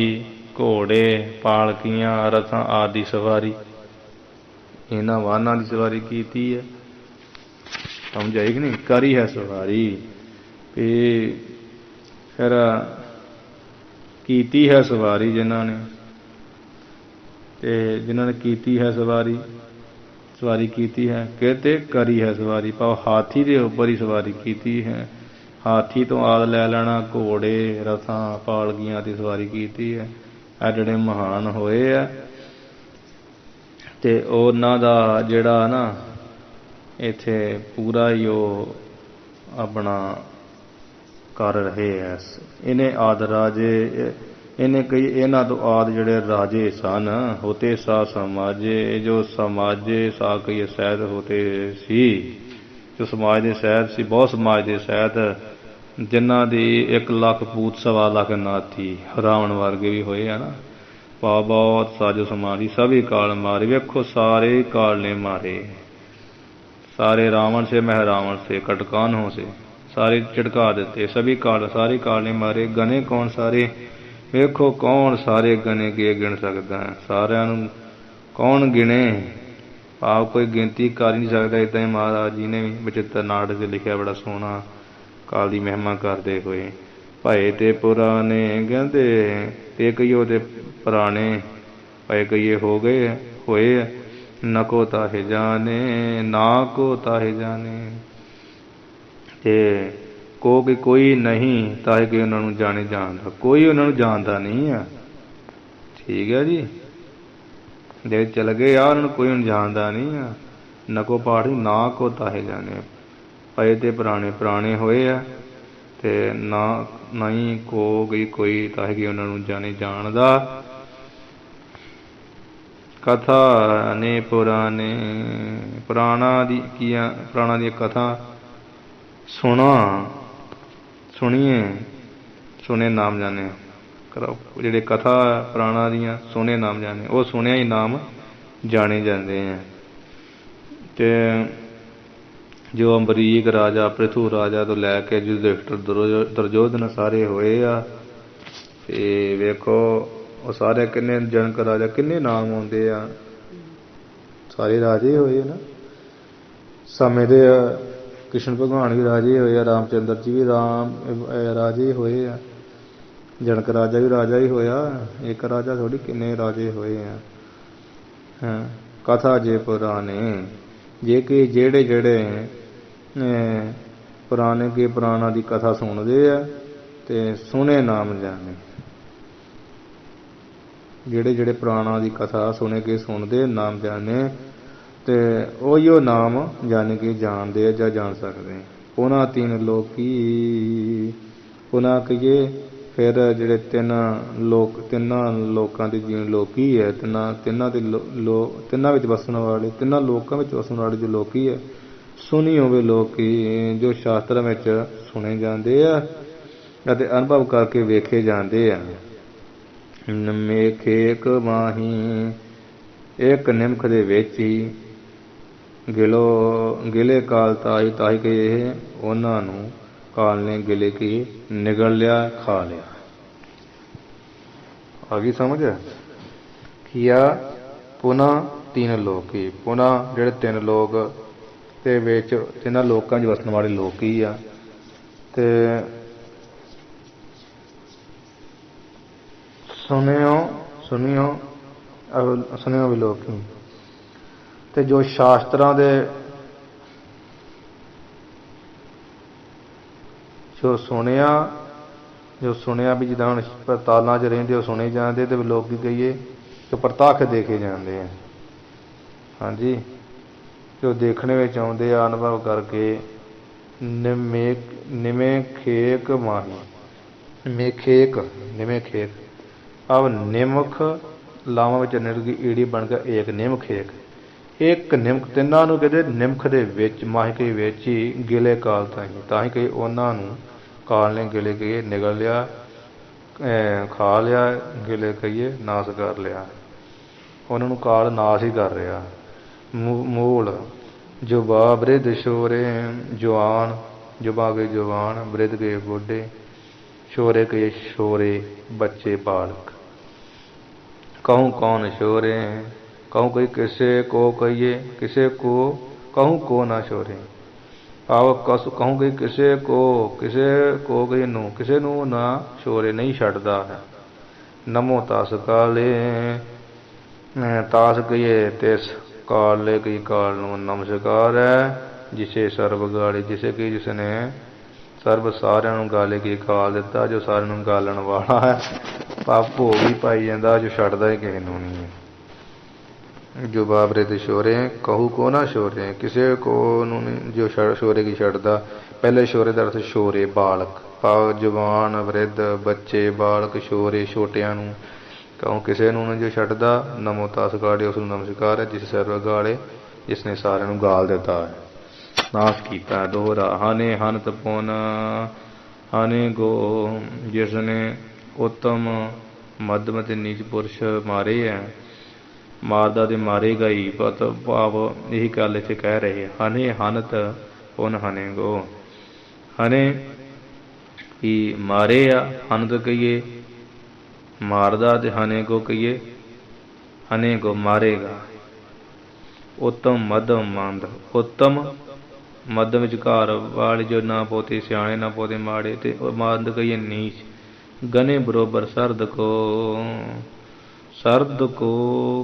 घोड़े, पालकियां, रथां आदि सवारी। इन्हां वाहनां की सवारी कीती है, समझ आई कि नहीं। करी है सवारी, फिर कीती है सवारी जिन्हां ने, ते जिन्हां ने कीती है सवारी कीती है, कहते करी है सवारी भाव हाथी के उपर ही सवारी कीती है। हाथी तो आद लै लेना, घोड़े, रथां, पालकियां की सवारी कीती है। आ जिहड़े महान होए आ, ते उन्हां दा जिहड़ा ना इत्थे पूरा ही अपना कर रहे हैं। इन्हें आद राजे ਇਹਨੇ ਕਈ ਇਹਨਾਂ ਤੋਂ ਆਦ ਜਿਹੜੇ ਰਾਜੇ ਸਨ ਹੋਤੇ ਸਾ ਸਮਾਜੇ, ਜੋ ਸਮਾਜੇ ਸਾ ਕਈ ਸਹਿਤ ਹੋਤੇ ਸੀ, ਜੋ ਸਮਾਜ ਦੇ ਸਹਿਤ ਸੀ, ਬਹੁਤ ਸਮਾਜ ਦੇ ਸਹਿਤ, ਜਿਨ੍ਹਾਂ ਦੀ 1 ਲੱਖ ਪੂਤ 1.25 ਲੱਖ ਨਾਥੀ, ਰਾਵਣ ਵਰਗੇ ਵੀ ਹੋਏ ਆ ਨਾ। ਬਹੁਤ ਸਾਜੋ ਸਮਾਜੀ ਸਭੀ ਕਾਲ ਮਾਰੇ, ਵੇਖੋ ਸਾਰੇ ਕਾਲ ਨੇ ਮਾਰੇ, सारे रावण से मह रावण से कटकान हो से सारे झटका देते, सभी काल सारे काल ने मारे। गने कौन सारे, वेखो कौन सारे गने के गिन सकता है, सारिਆਂ ਨੂੰ कौन गिने, आप कोई गिनती कर ही नहीं सकता। इदा ही महाराज जी ने भी बचित्र नाटक लिखा बड़ा सोहना काल की महिमा करते हुए, भाए ते पुराने कहते ते कईओ ते पुराने, भाए कईए हो गए होए, न को ताहे जाने ना को ताहे जाने, ते को कि कोई नहीं ताहे कि उन्होंने जाने जानता, कोई उन्होंने जानता नहीं है। ठीक है जी, दे चल गए यार, उन्होंने कोई उन्हें जानता नहीं है। न को पाठ ना को ताहे जाने, पए ते पुराने पुराने होए है, ते ना नहीं को कोई ताहे कि उन्होंने जाने जानदा। कथा ने पुराने, पुराणा दी कथा सुना, सुनिए सुने नाम जाने करो, जिहड़े कथा पुराणा दियां सुने नाम जाने, वो सुनिया ही नाम जाने जाते हैं। ते जो अमरीक राजा, पृथु राजा तो लैके युधिष्ठिर दुर्योधन सारे होए आ, ते वेखो ਉਹ ਸਾਰੇ ਕਿੰਨੇ ਜਨਕ ਰਾਜਾ ਕਿੰਨੇ ਨਾਮ ਆਉਂਦੇ ਆ, ਸਾਰੇ ਰਾਜੇ ਹੋਏ ਨਾ ਸਮੇਂ ਦੇ। ਕ੍ਰਿਸ਼ਨ ਭਗਵਾਨ ਵੀ ਰਾਜੇ ਹੋਏ ਆ, ਰਾਮਚੰਦਰ ਜੀ ਵੀ ਰਾਜੇ ਹੋਏ ਆ, ਜਨਕ ਰਾਜਾ ਵੀ ਰਾਜਾ ਹੀ ਹੋਇਆ, ਇੱਕ ਰਾਜਾ ਥੋੜੀ ਕਿੰਨੇ ਰਾਜੇ ਹੋਏ ਆ। ਹਾਂ, ਕਥਾ ਜੇ ਪੁਰਾਣੇ, ਜੇ ਕਿ ਜਿਹੜੇ ਜਿਹੜੇ ਪੁਰਾਣੇ ਕੇ ਪੁਰਾਣਾ ਦੀ ਕਥਾ ਸੁਣਦੇ ਆ ਤੇ ਸੁਣੇ ਨਾਮ ਜਾਣੇ, ਜਿਹੜੇ ਜਿਹੜੇ ਪੁਰਾਣਾ ਦੀ ਕਥਾ ਸੁਣੇ ਕੇ ਸੁਣਦੇ ਨਾਮ ਜਾਣੇ, ਤੇ ਉਹੀਓ ਨਾਮ ਜਾਣ ਕੇ ਜਾਣਦੇ ਆ ਜਾਂ ਜਾਣ ਸਕਦੇ। ਉਹਨਾਂ 3 ਲੋਕੀ, ਉਹਨਾਂ ਕਹੀਏ ਫਿਰ ਜਿਹੜੇ 3 ਲੋਕਾਂ ਦੇ ਜਿਵੇਂ ਲੋਕੀ ਹੈ, ਤਿੰਨਾਂ ਵਿੱਚ ਵਸਣ ਵਾਲੇ, 3 ਲੋਕਾਂ ਵਿੱਚ ਵਸਣ ਵਾਲੇ ਜੋ ਲੋਕੀ ਹੈ, ਸੁਣੀ ਹੋਵੇ ਲੋਕੀ, ਜੋ ਸ਼ਾਸਤਰਾਂ ਵਿੱਚ ਸੁਣੇ ਜਾਂਦੇ ਆ ਅਤੇ ਅਨੁਭਵ ਕਰਕੇ ਵੇਖੇ ਜਾਂਦੇ ਆ। ਮੇਖੇਕ ਮਾਹੀ, ਇੱਕ ਨਿਮਖ ਦੇ ਵਿੱਚ ਹੀ ਗਿਲੇ ਕਾਲ ਤਾਈ ਤਾਈ ਕੇ ਇਹ ਉਹਨਾਂ ਨੂੰ ਕਾਲ ਨੇ ਗਿਲੇ ਕੀ ਨਿਗਲ ਲਿਆ, ਖਾ ਲਿਆ। ਆ ਗਈ ਸਮਝ? ਕੀਆ ਪੁਨਾ 3 ਲੋਕੀ, ਪੁਨਾ ਜਿਹੜੇ 3 ਲੋਕ ਤੇ ਵਿੱਚ 3 ਲੋਕਾਂ 'ਚ ਵਸਣ ਵਾਲੇ ਲੋਕ ਹੀ ਆ। ਤੇ ਸੁਣਿਓ ਵੀ ਲੋਕੀ, ਤੇ ਜੋ ਸ਼ਾਸਤਰਾਂ ਦੇ ਜੋ ਸੁਣਿਆ ਵੀ ਜਿੱਦਾਂ ਹੁਣ ਪੜਤਾਲਾਂ 'ਚ ਰਹਿੰਦੇ ਉਹ ਸੁਣੇ ਜਾਂਦੇ, ਤੇ ਲੋਕੀ ਕਹੀਏ ਕਿ ਪ੍ਰਤੱਖ ਦੇਖੇ ਜਾਂਦੇ ਆ। ਹਾਂਜੀ, ਜੋ ਦੇਖਣੇ ਵਿੱਚ ਆਉਂਦੇ ਆ ਅਨੁਭਵ ਕਰਕੇ। ਨਿਵੇਂ ਖੇਕ ਮਾਹੀ, ਨਿਮੇਖੇਕ अब निमख ਲਾਵਾਂ ਵਿੱਚ ਨਿਰਗੀ ਈੜੀ ਬਣ ਗਿਆ ਏਕ ਨਿਮਖੇਕ, ਇੱਕ ਨਿਮਖ। ਤਿੰਨਾਂ ਨੂੰ ਕਹਿੰਦੇ ਨਿਮਖ ਦੇ ਵਿੱਚ, ਮਾਹਿਕੇ ਵਿੱਚ ਹੀ ਗਿਲੇ ਕਾਲ ਤਾਂ ਹੀ ਕਹੀ ਉਹਨਾਂ ਨੂੰ ਕਾਲ ਨੇ ਗਿਲੇ ਕਹੀਏ ਨਿਗਲ ਲਿਆ, ਖਾ ਲਿਆ, ਗਿਲੇ ਕਹੀਏ ਨਾਸ ਕਰ ਲਿਆ। ਉਹਨਾਂ ਨੂੰ ਕਾਲ ਨਾਸ ਹੀ ਕਰ ਰਿਹਾ। ਮੂਲ ਜੁਬਾ ਬ੍ਰਿਧ ਸ਼ੋਰੇ, ਜਵਾਨ ਜੁਬਾ ਗਏ ਜਵਾਨ, ਬ੍ਰਿਧ ਗਏ ਬੁੱਢੇ, शोरे के शोरे बच्चे बालक। कहूँ कौन शोरे, कहूँ कोई किसे को कहिए, किसे को कहूँ को ना शोरे। आओ कहूँ कोई किसे को कही नू, किसे नू ना शोरे नहीं छड़दा है। नमो तास काले, तास कहिए तिस काले कही काल नू नमस्कार है, जिसे सर्व गाली, जिसे कि जिसने ਸਰਬ ਸਾਰਿਆਂ ਨੂੰ ਗਾਲੇ ਕੀ ਕਾਲ ਦਿੱਤਾ, ਜੋ ਸਾਰਿਆਂ ਨੂੰ ਗਾਲਣ ਵਾਲਾ ਹੈ। ਪਾਪ ਭੋਗ ਹੀ ਪਾਈ ਜਾਂਦਾ, ਜੋ ਛੱਡਦਾ ਹੀ ਕਿਸੇ ਨੂੰ ਨਹੀਂ ਹੈ। जो बाबरे ते शोरे कहू को ना शोरे, किसी को नहीं जो शोरे की छड़दा। पहले शोरे का अर्थ शोरे बालक, भाव जवान वृद्ध बच्चे बालक शोरे छोटिया नूं कहूँ किसी नूं जो छड़दा। नमो तास गाड़े उस नमस्कार है जिस सर्व गाले जिसने सारे नूं गाल दिता है। नाश किया दोहरा हने हनत पुन हने गो जिसने उत्तम मध्यम ते नीच पुरुष मारे है। मारदा ते मारेगा ही पत भाव यही गल इत्थे कह रहे हने हनत पुन हने गो। हने ही मारे आ हनत कहिए मारदा ते हने गो कहिए हने गो मारेगा। उत्तम मध्यम मंद उत्तम मध्यम विचकार वाले जो ना पोते सियाणे ना पोते माड़े ते मंद कहिए नीच। गने बरोबर सरद को सरद को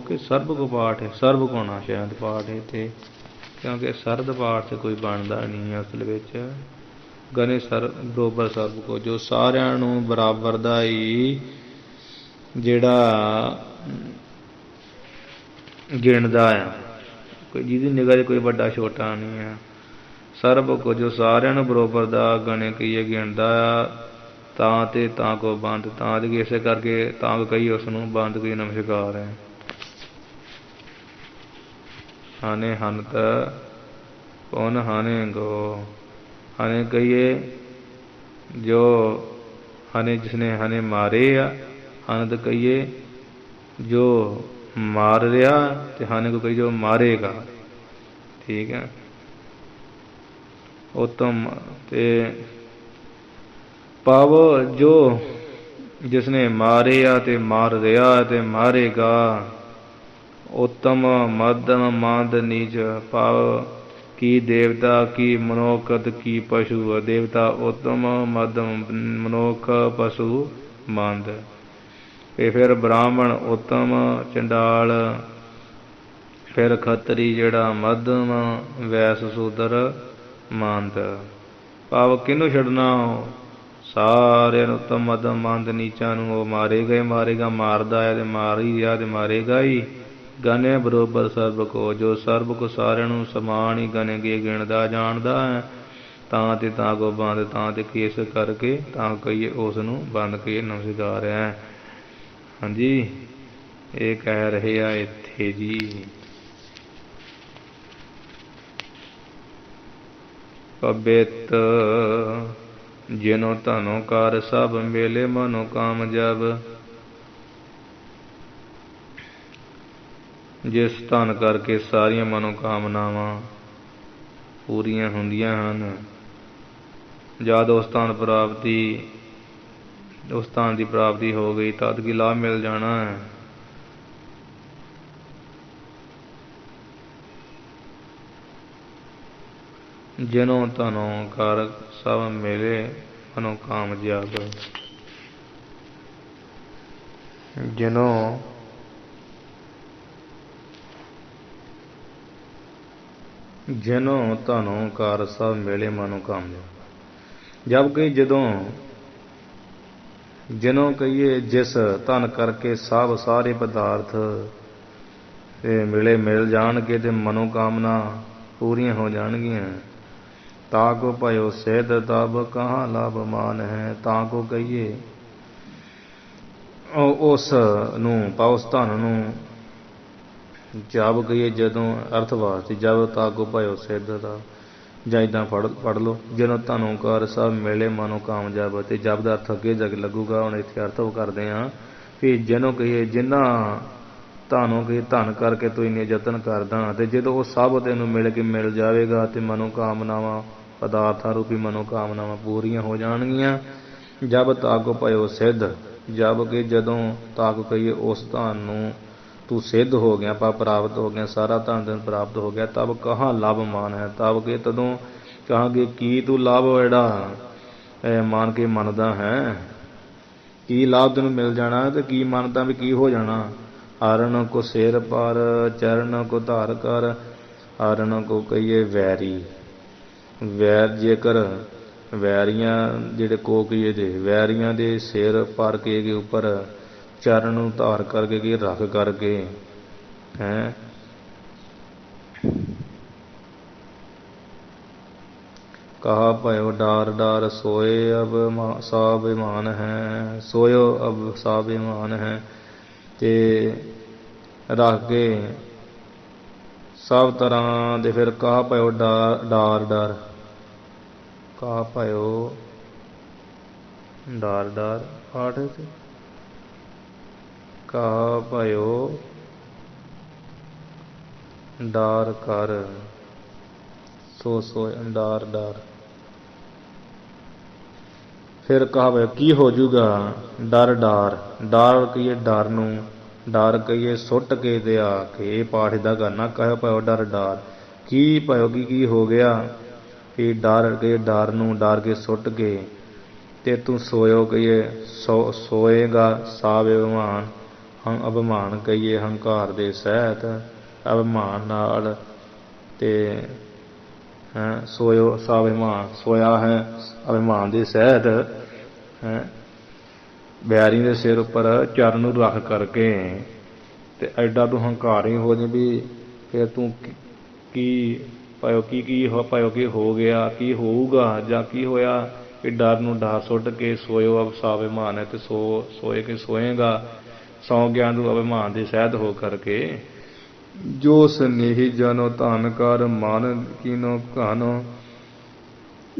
कि सर्ब को पाठ है सर्ब को ना शायद पाठ है ते क्योंकि सरद पाठ से कोई बनता नहीं है असल विच। गने सर बरोबर सर्ब को जो सारिਆਂ ਨੂੰ बराबर ਦਾ ਹੀ ਜਿਹੜਾ ਗਿਣਦਾ ਆ कोई ਜਿਹਦੀ ਨਿਗਾਹ 'ਚ कोई ਵੱਡਾ ਛੋਟਾ नहीं है। ਸਰਬ को जो ਸਾਰਿਆਂ ਨੂੰ बरोबर ਦਾ गणे ਕਹੀਏ ਗਿਣਦਾ ਆ ਤਾਂ ਤੇ ਤਾਂ ਕੋ ਬੰਦ ਤਾਂ ਦੇ ਇਸੇ ਕਰਕੇ ਤਾਂ ਕਹੀ ਉਸ ਨੂੰ ਬੰਦ ਕਹੀ ਨਮਸਕਾਰ ਹੈ। हाने हनत पुन हाने गो हने कहिए जो हने जिसने हने मारे आ। हनत कहिए जो मार रहा ते हाने को कहिए जो मारेगा। ठीक है उत्तम ते पाव जो जिसने मारे आ ते मार रहा ते मारेगा। उत्तम मध्यम मंद नीच पाव की देवता की मनोकत की पशु। देवता उत्तम मध्यम मनुख पशु मंद। फिर ब्राह्मण उत्तम चंडाल फिर खतरी जड़ा मध्यम वैस सूदर मंद। भाव किनू छड़ना सारे उत्तम मध्यम मंद नीचा नूं मारेगा ही मारेगा। मारदा है ते मार ही रहा ते मारेगा ही। गने बरोबर सर्ब को जो सर्ब को सारे नूं समान ही गने के गिणदा जानदा है। तां ते तां को बंद तां ते केस करके तां कहिए उस नूं बंद कहिए नमस्कार है। हाँ जी ये कह रहे आ इत्थे जी पबित जिनो धनो कार सब मेले मनो काम जब। जिस धन करके सारिया मनोकामनावां पूरियां हुंदियां हन। जद उस धन प्राप्ति उस धन की प्राप्ति हो गई तद की लाभ मिल जाना है। जिनो धनो कर सब मिले मनोकाम जब। जिनो जिनो धनो कार सब मिले मनोकाम जबकि जदों जिनों कहिए जिस धन करके सब सारे पदार्थ मिले मिल जाणगे ते मनोकामना पूरियां हो जाणगियां। ताको भयो सिद्ध तब कहाँ लाभ मान है। ताको कहिए उस नूं उस धन नूं जब कहिए जदों अर्थ वास्ते जब ताको भयो सिद्ध दा ਜਾਂ ਇੱਦਾਂ ਪੜ੍ਹ ਲਓ। ਜਦੋਂ ਤੁਹਾਨੂੰ ਕਾਰ ਸਭ ਮਿਲੇ ਮਨੋ ਕਾਮਯਾਬ ਅਤੇ ਜਬ ਦਾ ਅਰਥ ਅੱਗੇ ਜਾ ਕੇ ਲੱਗੂਗਾ। ਹੁਣ ਇੱਥੇ ਅਰਥ ਉਹ ਕਰਦੇ ਹਾਂ ਵੀ ਜਿਹਨੂੰ ਕਹੀਏ ਜਿਨ੍ਹਾਂ ਤੁਹਾਨੂੰ ਕਹੀਏ ਧਨ ਕਰਕੇ ਤੂੰ ਇੰਨੇ ਯਤਨ ਕਰਦਾ ਅਤੇ ਜਦੋਂ ਉਹ ਸਭ ਤੈਨੂੰ ਮਿਲ ਕੇ ਮਿਲ ਜਾਵੇਗਾ ਅਤੇ ਮਨੋ ਕਾਮਨਾਵਾਂ ਪਦਾਰਥਾਂ ਰੂਪੀ ਮਨੋ ਕਾਮਨਾਵਾਂ ਪੂਰੀਆਂ ਹੋ ਜਾਣਗੀਆਂ। ਜਬ ਤੱਕ ਭਇਓ ਸਿੱਧ ਜਬ ਕਿ ਜਦੋਂ ਤੱਕ ਕਹੀਏ ਉਸ ਧਨ ਨੂੰ तू सिद्ध हो गया पा प्राप्त हो गया सारा धन धन प्राप्त हो गया तब कहाँ लाभ मान है। तब के तदों कहांगे की तू लाभ जेड़ा मान के मनदा है की लाभ तेन मिल जाना तो की मनदा भी की हो जाना। हरण को सिर पर चरण को धार कर हरण को कहिए वैरी वैर जेकर वैरियां जेड़े को कहिए दे वैरियां दे सिर पर के उपर चरण धार करके कि रख करके हैं कहा भयो डार डार सोए अब सा बेमान है, सोयो अब सा बेमान है। ते रख के सब तरह दे फिर कहा भयो डार डार, कहा भयो डार डार पाठ है, कहा भयो डार कर सो सो डार डार। फिर कहा भाई की हो जूगा डर डार, डार कहिए डर नूं, डर कहिए सुट के दे आके, ये पाठ इदा करना। कहो पाओ डर डार की पाओ की हो गया कि डर के डर नूं डर के सुट के ते तू सोयो कहिए सोएगा सा अभिमान, हम अभिमान कहिए हंकार दे सहित अभिमान नाल ते सोयो सा अभिमान, सोया है अभिमान दे सहित है। बैरी दे सिर उपर चरण नूं रख करके ते एडा तू हंकारी हो जाए भी फिर तू की पायो की हो गया की होऊगा जां की होया कि डर नूं डर सुट के सोयो अब सा अभिमान है, ते सोए के सोएगा सौ ज्ञान तू अभिमान दे सहित हो करके। जो स्नेही जनो धन कर मन कीनो घानो,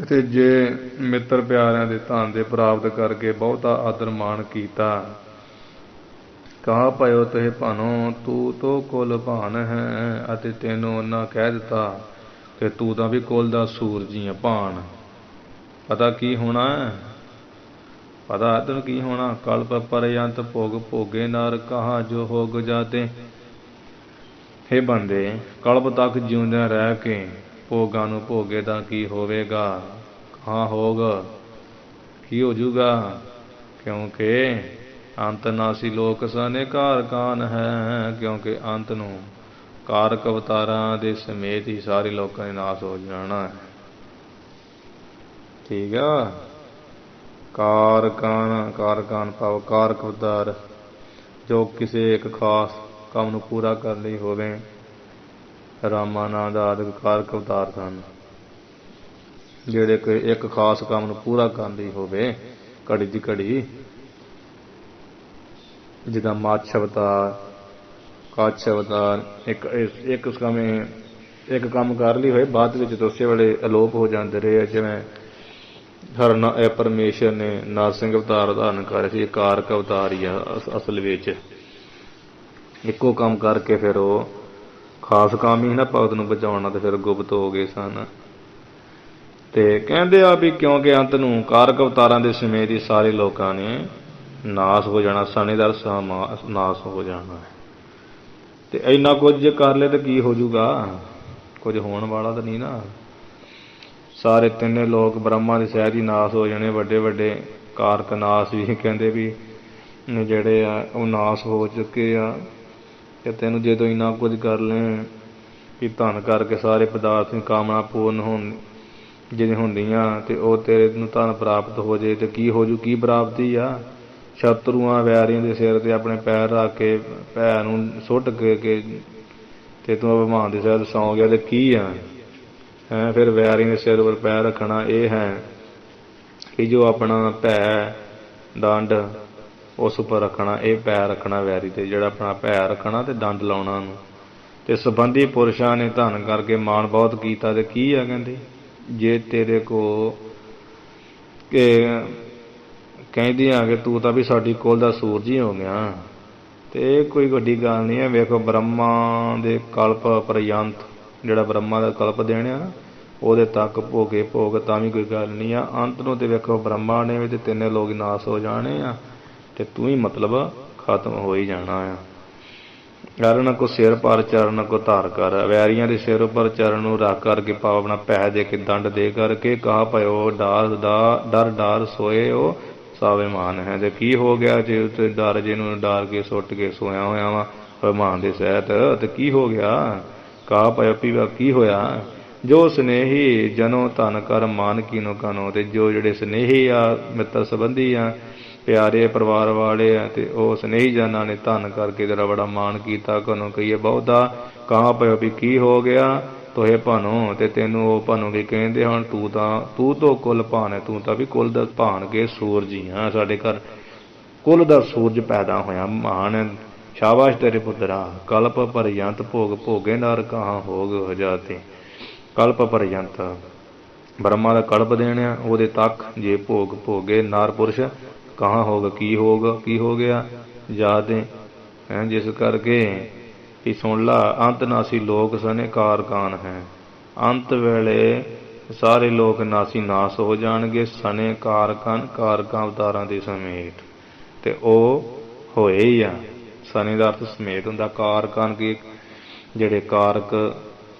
ते जे मित्र प्यारिਆਂ ਦੇ ਧਨ ਦੇ ਪ੍ਰਾਪਤ ਕਰਕੇ ਬਹੁਤਾ ਆਦਰ ਮਾਣ ਕੀਤਾ। ਕਹਾ ਭਇਓ ਤੇ ਭਾਨੋ ਤੂੰ ਤੋ ਕੁਲ ਭਾਨ ਹੈ, ਅਤੇ ਤੈਨੂੰ ਉਹਨਾਂ ਕਹਿ ਦਿੱਤਾ ਕਿ ਤੂੰ ਤਾਂ ਵੀ ਕੁਲ ਦਾ ਸੂਰਜੀ ਹੈ ਭਾਨ। ਪਤਾ ਕੀ ਹੋਣਾ ਹੈ, ਪਤਾ ਤੈਨੂੰ ਕੀ ਹੋਣਾ। ਕਲਪ ਪਰਯੰਤ ਭੋਗ ਭੋਗੇ ਨਰ ਕਹਾ ਜੋ ਹੋਗ ਜਾਤੇ। हे ਬੰਦੇ ਕਲਪ ਤੱਕ ਜਿਉਂਦਿਆਂ ਰਹਿ ਕੇ ਭੋਗਾਂ ਨੂੰ ਭੋਗੇ ਤਾਂ ਕੀ ਹੋਵੇਗਾ, ਕਹਾਂ ਹੋਗ ਕੀ ਹੋ ਜੂਗਾ। ਕਿਉਂਕਿ ਅੰਤ ਨਾਸੀ ਲੋਕ ਸਨੇ ਕਾਰ ਕਾਨ ਹੈ, ਕਿਉਂਕਿ ਅੰਤ ਨੂੰ ਕਾਰਕ ਅਵਤਾਰਾਂ ਦੇ ਸਮੇਤ ਹੀ ਸਾਰੇ ਲੋਕਾਂ ਦੇ ਨਾਸ ਹੋ ਜਾਣਾ ਹੈ। ਠੀਕ ਆ। ਕਾਰ ਕਾਨ ਭਾਵ ਕਾਰਕ ਅਵਤਾਰ ਜੋ ਕਿਸੇ ਇੱਕ ਖਾਸ ਕੰਮ ਨੂੰ ਪੂਰਾ ਕਰਨ ਲਈ ਹੋਵੇ। ਰਾਮਾਨੰਦ ਆਦਿ ਕਾਰਕ ਅਵਤਾਰ ਸਨ ਜਿਹੜੇ ਕਿ ਇੱਕ ਖਾਸ ਕੰਮ ਨੂੰ ਪੂਰਾ ਕਰਨ ਲਈ ਹੋਵੇ। ਘੜੀ ਦੀ ਘੜੀ ਜਿੱਦਾਂ ਮੱਛ ਅਵਤਾਰ, ਕੱਛ ਅਵਤਾਰ, ਇੱਕ ਸਮੇਂ ਇੱਕ ਕੰਮ ਕਰ ਲਈ ਹੋਏ ਬਾਅਦ ਵਿੱਚ ਉਸੇ ਵੇਲੇ ਅਲੋਪ ਹੋ ਜਾਂਦੇ ਰਹੇ। ਜਿਵੇਂ ਪਰਮੇਸ਼ਰ ਨੇ ਨਰਸਿੰਘ ਅਵਤਾਰ ਧਾਰਨ ਕਰਿਆ ਸੀ, ਕਾਰਕ ਅਵਤਾਰ ਹੀ ਆ ਅਸਲ ਵਿੱਚ। ਇੱਕੋ ਕੰਮ ਕਰਕੇ ਫਿਰ ਉਹ ਖਾਸ ਕੰਮ ਹੀ ਨਾ ਭਗਤ ਨੂੰ ਬਚਾਉਣਾ, ਤੇ ਫਿਰ ਗੁਪਤ ਹੋ ਗਏ ਸਨ। ਤੇ ਕਹਿੰਦੇ ਆ ਵੀ ਕਿਉਂਕਿ ਅੰਤ ਨੂੰ ਕਾਰਕ ਅਵਤਾਰਾਂ ਦੇ ਸਮੇਤ ਹੀ ਸਾਰੇ ਲੋਕਾਂ ਨੇ ਨਾਸ ਹੋ ਜਾਣਾ, ਸਨੇਦਰ ਨਾਸ ਹੋ ਜਾਣਾ। ਤੇ ਇੰਨਾ ਕੁਝ ਜੇ ਕਰ ਲਏ ਤਾਂ ਕੀ ਹੋ ਜੂਗਾ, ਕੁਝ ਹੋਣ ਵਾਲਾ ਤਾਂ ਨਹੀਂ ਨਾ। ਸਾਰੇ ਤਿੰਨੇ ਲੋਕ ਬ੍ਰਹਮਾ ਦੇ ਸਹਿਤ ਹੀ ਨਾਸ ਹੋ ਜਾਣੇ। ਵੱਡੇ ਵੱਡੇ ਕਾਰਕ ਨਾਸ ਵੀ ਕਹਿੰਦੇ ਵੀ ਜਿਹੜੇ ਆ ਉਹ ਨਾਸ ਹੋ ਚੁੱਕੇ ਆ। ਤੇ ਤੈਨੂੰ ਜਦੋਂ ਇੰਨਾ ਕੁਝ ਕਰ ਲੈ ਕਿ ਧਨ ਕਰਕੇ ਸਾਰੇ ਪਦਾਰਥ ਦੀ ਕਾਮਨਾ ਪੂਰਨ ਜਿਹੜੀ ਹੁੰਦੀਆਂ ਤੇ ਉਹ ਤੇਰੇ ਨੂੰ ਧਨ ਪ੍ਰਾਪਤ ਹੋ ਜਾਏ ਤੇ ਕੀ ਹੋ ਜੂ, ਕੀ ਪ੍ਰਾਪਤੀ ਆ। ਸ਼ਤਰੂਆਂ ਵੈਰੀਆਂ ਦੇ ਸਿਰ ਤੇ ਆਪਣੇ ਪੈਰ ਰੱਖ ਕੇ ਭੈ ਨੂੰ ਸੁੱਟ ਕੇ ਤੇ ਤੂੰ ਅਭਿਮਾਨ ਦੇ ਸਿਰ ਸੌਂ ਗਿਆ ਤੇ ਕੀ ਆ ਹੈ। ਫਿਰ ਵੈਰੀਆਂ ਦੇ ਸਿਰ ਉੱਪਰ ਪੈਰ ਰੱਖਣਾ ਇਹ ਹੈ ਕਿ ਜੋ ਆਪਣਾ ਭੈ ਦੰਡ ਉਸ ਉੱਪਰ ਰੱਖਣਾ, ਇਹ ਪੈਰ ਰੱਖਣਾ ਵੈਰੀ ਤੇ, ਜਿਹੜਾ ਆਪਣਾ ਭੈ ਰੱਖਣਾ ਤੇ ਦੰਡ ਲਾਉਣਾ ਨੂੰ। ਤੇ ਸੰਬੰਧੀ ਪੁਰਸ਼ਾਂ ਨੇ ਧਨ ਕਰਕੇ ਮਾਣ ਬਹੁਤ ਕੀਤਾ ਤੇ ਕੀ ਆ ਕਹਿੰਦੇ ਜੇ ਤੇਰੇ ਕੋ ਕਹਿੰਦੀਆਂ ਕਿ ਤੂੰ ਤਾਂ ਵੀ ਸਾਡੀ ਕੁਲ ਦਾ ਸੂਰਜ ਹੀ ਹੋ ਗਿਆ, ਤੇ ਇਹ ਕੋਈ ਵੱਡੀ ਗੱਲ ਨਹੀਂ ਹੈ। ਵੇਖੋ ਬ੍ਰਹਮਾ ਦੇ ਕਲਪ ਪਰਯੰਤ, ਜਿਹੜਾ ਬ੍ਰਹਮਾ ਦਾ ਕਲਪ ਦੇਣਿਆ ਨਾ ਉਹਦੇ ਤੱਕ ਭੋਗੇ ਭੋਗ ਤਾਂ ਵੀ ਕੋਈ ਗੱਲ ਨਹੀਂ ਆ। ਅੰਤ ਨੂੰ ਤੇ ਵੇਖੋ ਬ੍ਰਹਮਾ ਨੇ ਵੀ ਤੇ ਤਿੰਨੇ ਲੋਕ ਨਾਸ ਹੋ ਜਾਣੇ ਆ ਤੇ ਤੂੰ ਹੀ ਮਤਲਬ ਖਤਮ ਹੋ ਹੀ ਜਾਣਾ ਆ। ਚਰਨ ਕੋ ਸਿਰ ਪਰ ਚਰਨ ਕੋ ਧਾਰ ਕਰ, ਵੈਰੀਆਂ ਦੇ ਸਿਰ ਉੱਪਰ ਚਰਨ ਨੂੰ ਰੱਖ ਕਰਕੇ ਭਾਵ ਆਪਣਾ ਪੈਸੇ ਦੇ ਕੇ ਦੰਡ ਦੇ ਕਰਕੇ ਕਹਾ ਭਇਓ ਡਰ ਡਰ ਸੋਏ ਉਹ ਸਾਵਿਮਾਨ ਹੈ। ਤੇ ਕੀ ਹੋ ਗਿਆ ਜੇ ਉੱਤੇ ਡਰ ਜਿਹਨੂੰ ਡਰ ਕੇ ਸੁੱਟ ਕੇ ਸੋਇਆ ਹੋਇਆ ਵਾ ਅਭਿਮਾਨ ਦੇ ਸਹਿਤ, ਤੇ ਕੀ ਹੋ ਗਿਆ। ਕਹਾ ਭਇਓ ਪੀਵਾ ਕੀ ਹੋਇਆ। ਜੋ ਸਨੇਹੀ ਜਨੋ ਧਨ ਕਰ ਮਾਨ ਕੀਨੋ ਕਾਨੋ, ਤੇ ਜੋ ਜਿਹੜੇ ਸਨੇਹੀ ਆ ਮਿੱਤਰ ਸੰਬੰਧੀ ਆ ਪਿਆਰੇ ਪਰਿਵਾਰ ਵਾਲੇ ਆ ਤੇ ਉਹ ਸਨੇਹੀ ਜਨਾਂ ਨੇ ਧਨ ਕਰਕੇ ਤੇਰਾ ਬੜਾ ਮਾਣ ਕੀਤਾ। ਕਾਨੋ ਕਹੀਏ ਬਹੁਤਾ। ਕਹਾ ਪਇਓ ਵੀ ਕੀ ਹੋ ਗਿਆ। ਤੋਹੇ ਭਾਨੋ, ਤੇ ਤੈਨੂੰ ਉਹ ਭਾਨੋ ਕੀ ਕਹਿੰਦੇ ਹਨ, ਤੂੰ ਤੋਂ ਕੁਲ ਭਾਨ ਹੈ, ਤੂੰ ਤਾਂ ਵੀ ਕੁਲ ਦਾ ਭਾਨ ਕੇ ਸੂਰਜ ਹੀ ਹਾਂ। ਸਾਡੇ ਘਰ ਕੁਲ ਦਾ ਸੂਰਜ ਪੈਦਾ ਹੋਇਆ, ਮਹਾਨ ਸ਼ਾਬਾਸ਼ ਤੇਰੇ ਪੁੱਤਰਾ। ਕਲਪ ਪਰਯੰਤ ਭੋਗ ਭੋਗੇ ਨਰ ਕਹਾਂ ਹੋਗ ਹਜਾਤੇ। ਕਲਪ ਪਰਯੰਤ ਬ੍ਰਹਮਾ ਦਾ ਕਲਪ ਦੇਣਿਆ, ਉਹਦੇ ਤੱਕ ਜੇ ਭੋਗ ਭੋਗੇ ਨਰ ਪੁਰਸ਼ ਕਹਾਂ ਹੋਗ, ਕੀ ਹੋ ਗਿਆ ਜਾਤੇ ਹੈ। ਜਿਸ ਕਰਕੇ ਵੀ ਸੁਣ ਲਾ, ਅੰਤ ਨਾਸੀ ਲੋਕ ਸਨੇ ਕਾਰ ਕਾਨ ਹੈ। ਅੰਤ ਵੇਲੇ ਸਾਰੇ ਲੋਕ ਨਾਸ ਹੋ ਜਾਣਗੇ, ਸਨੇ ਕਾਰਕਾਂ ਅਵਤਾਰਾਂ ਦੇ ਸਮੇਤ। ਤੇ ਉਹ ਹੋਏ ਹੀ ਆ। ਸਨੇ ਦਾ ਅਰਥ ਸਮੇਤ ਹੁੰਦਾ। ਕਾਰਕਾਂ ਕੀ ਜਿਹੜੇ ਕਾਰਕ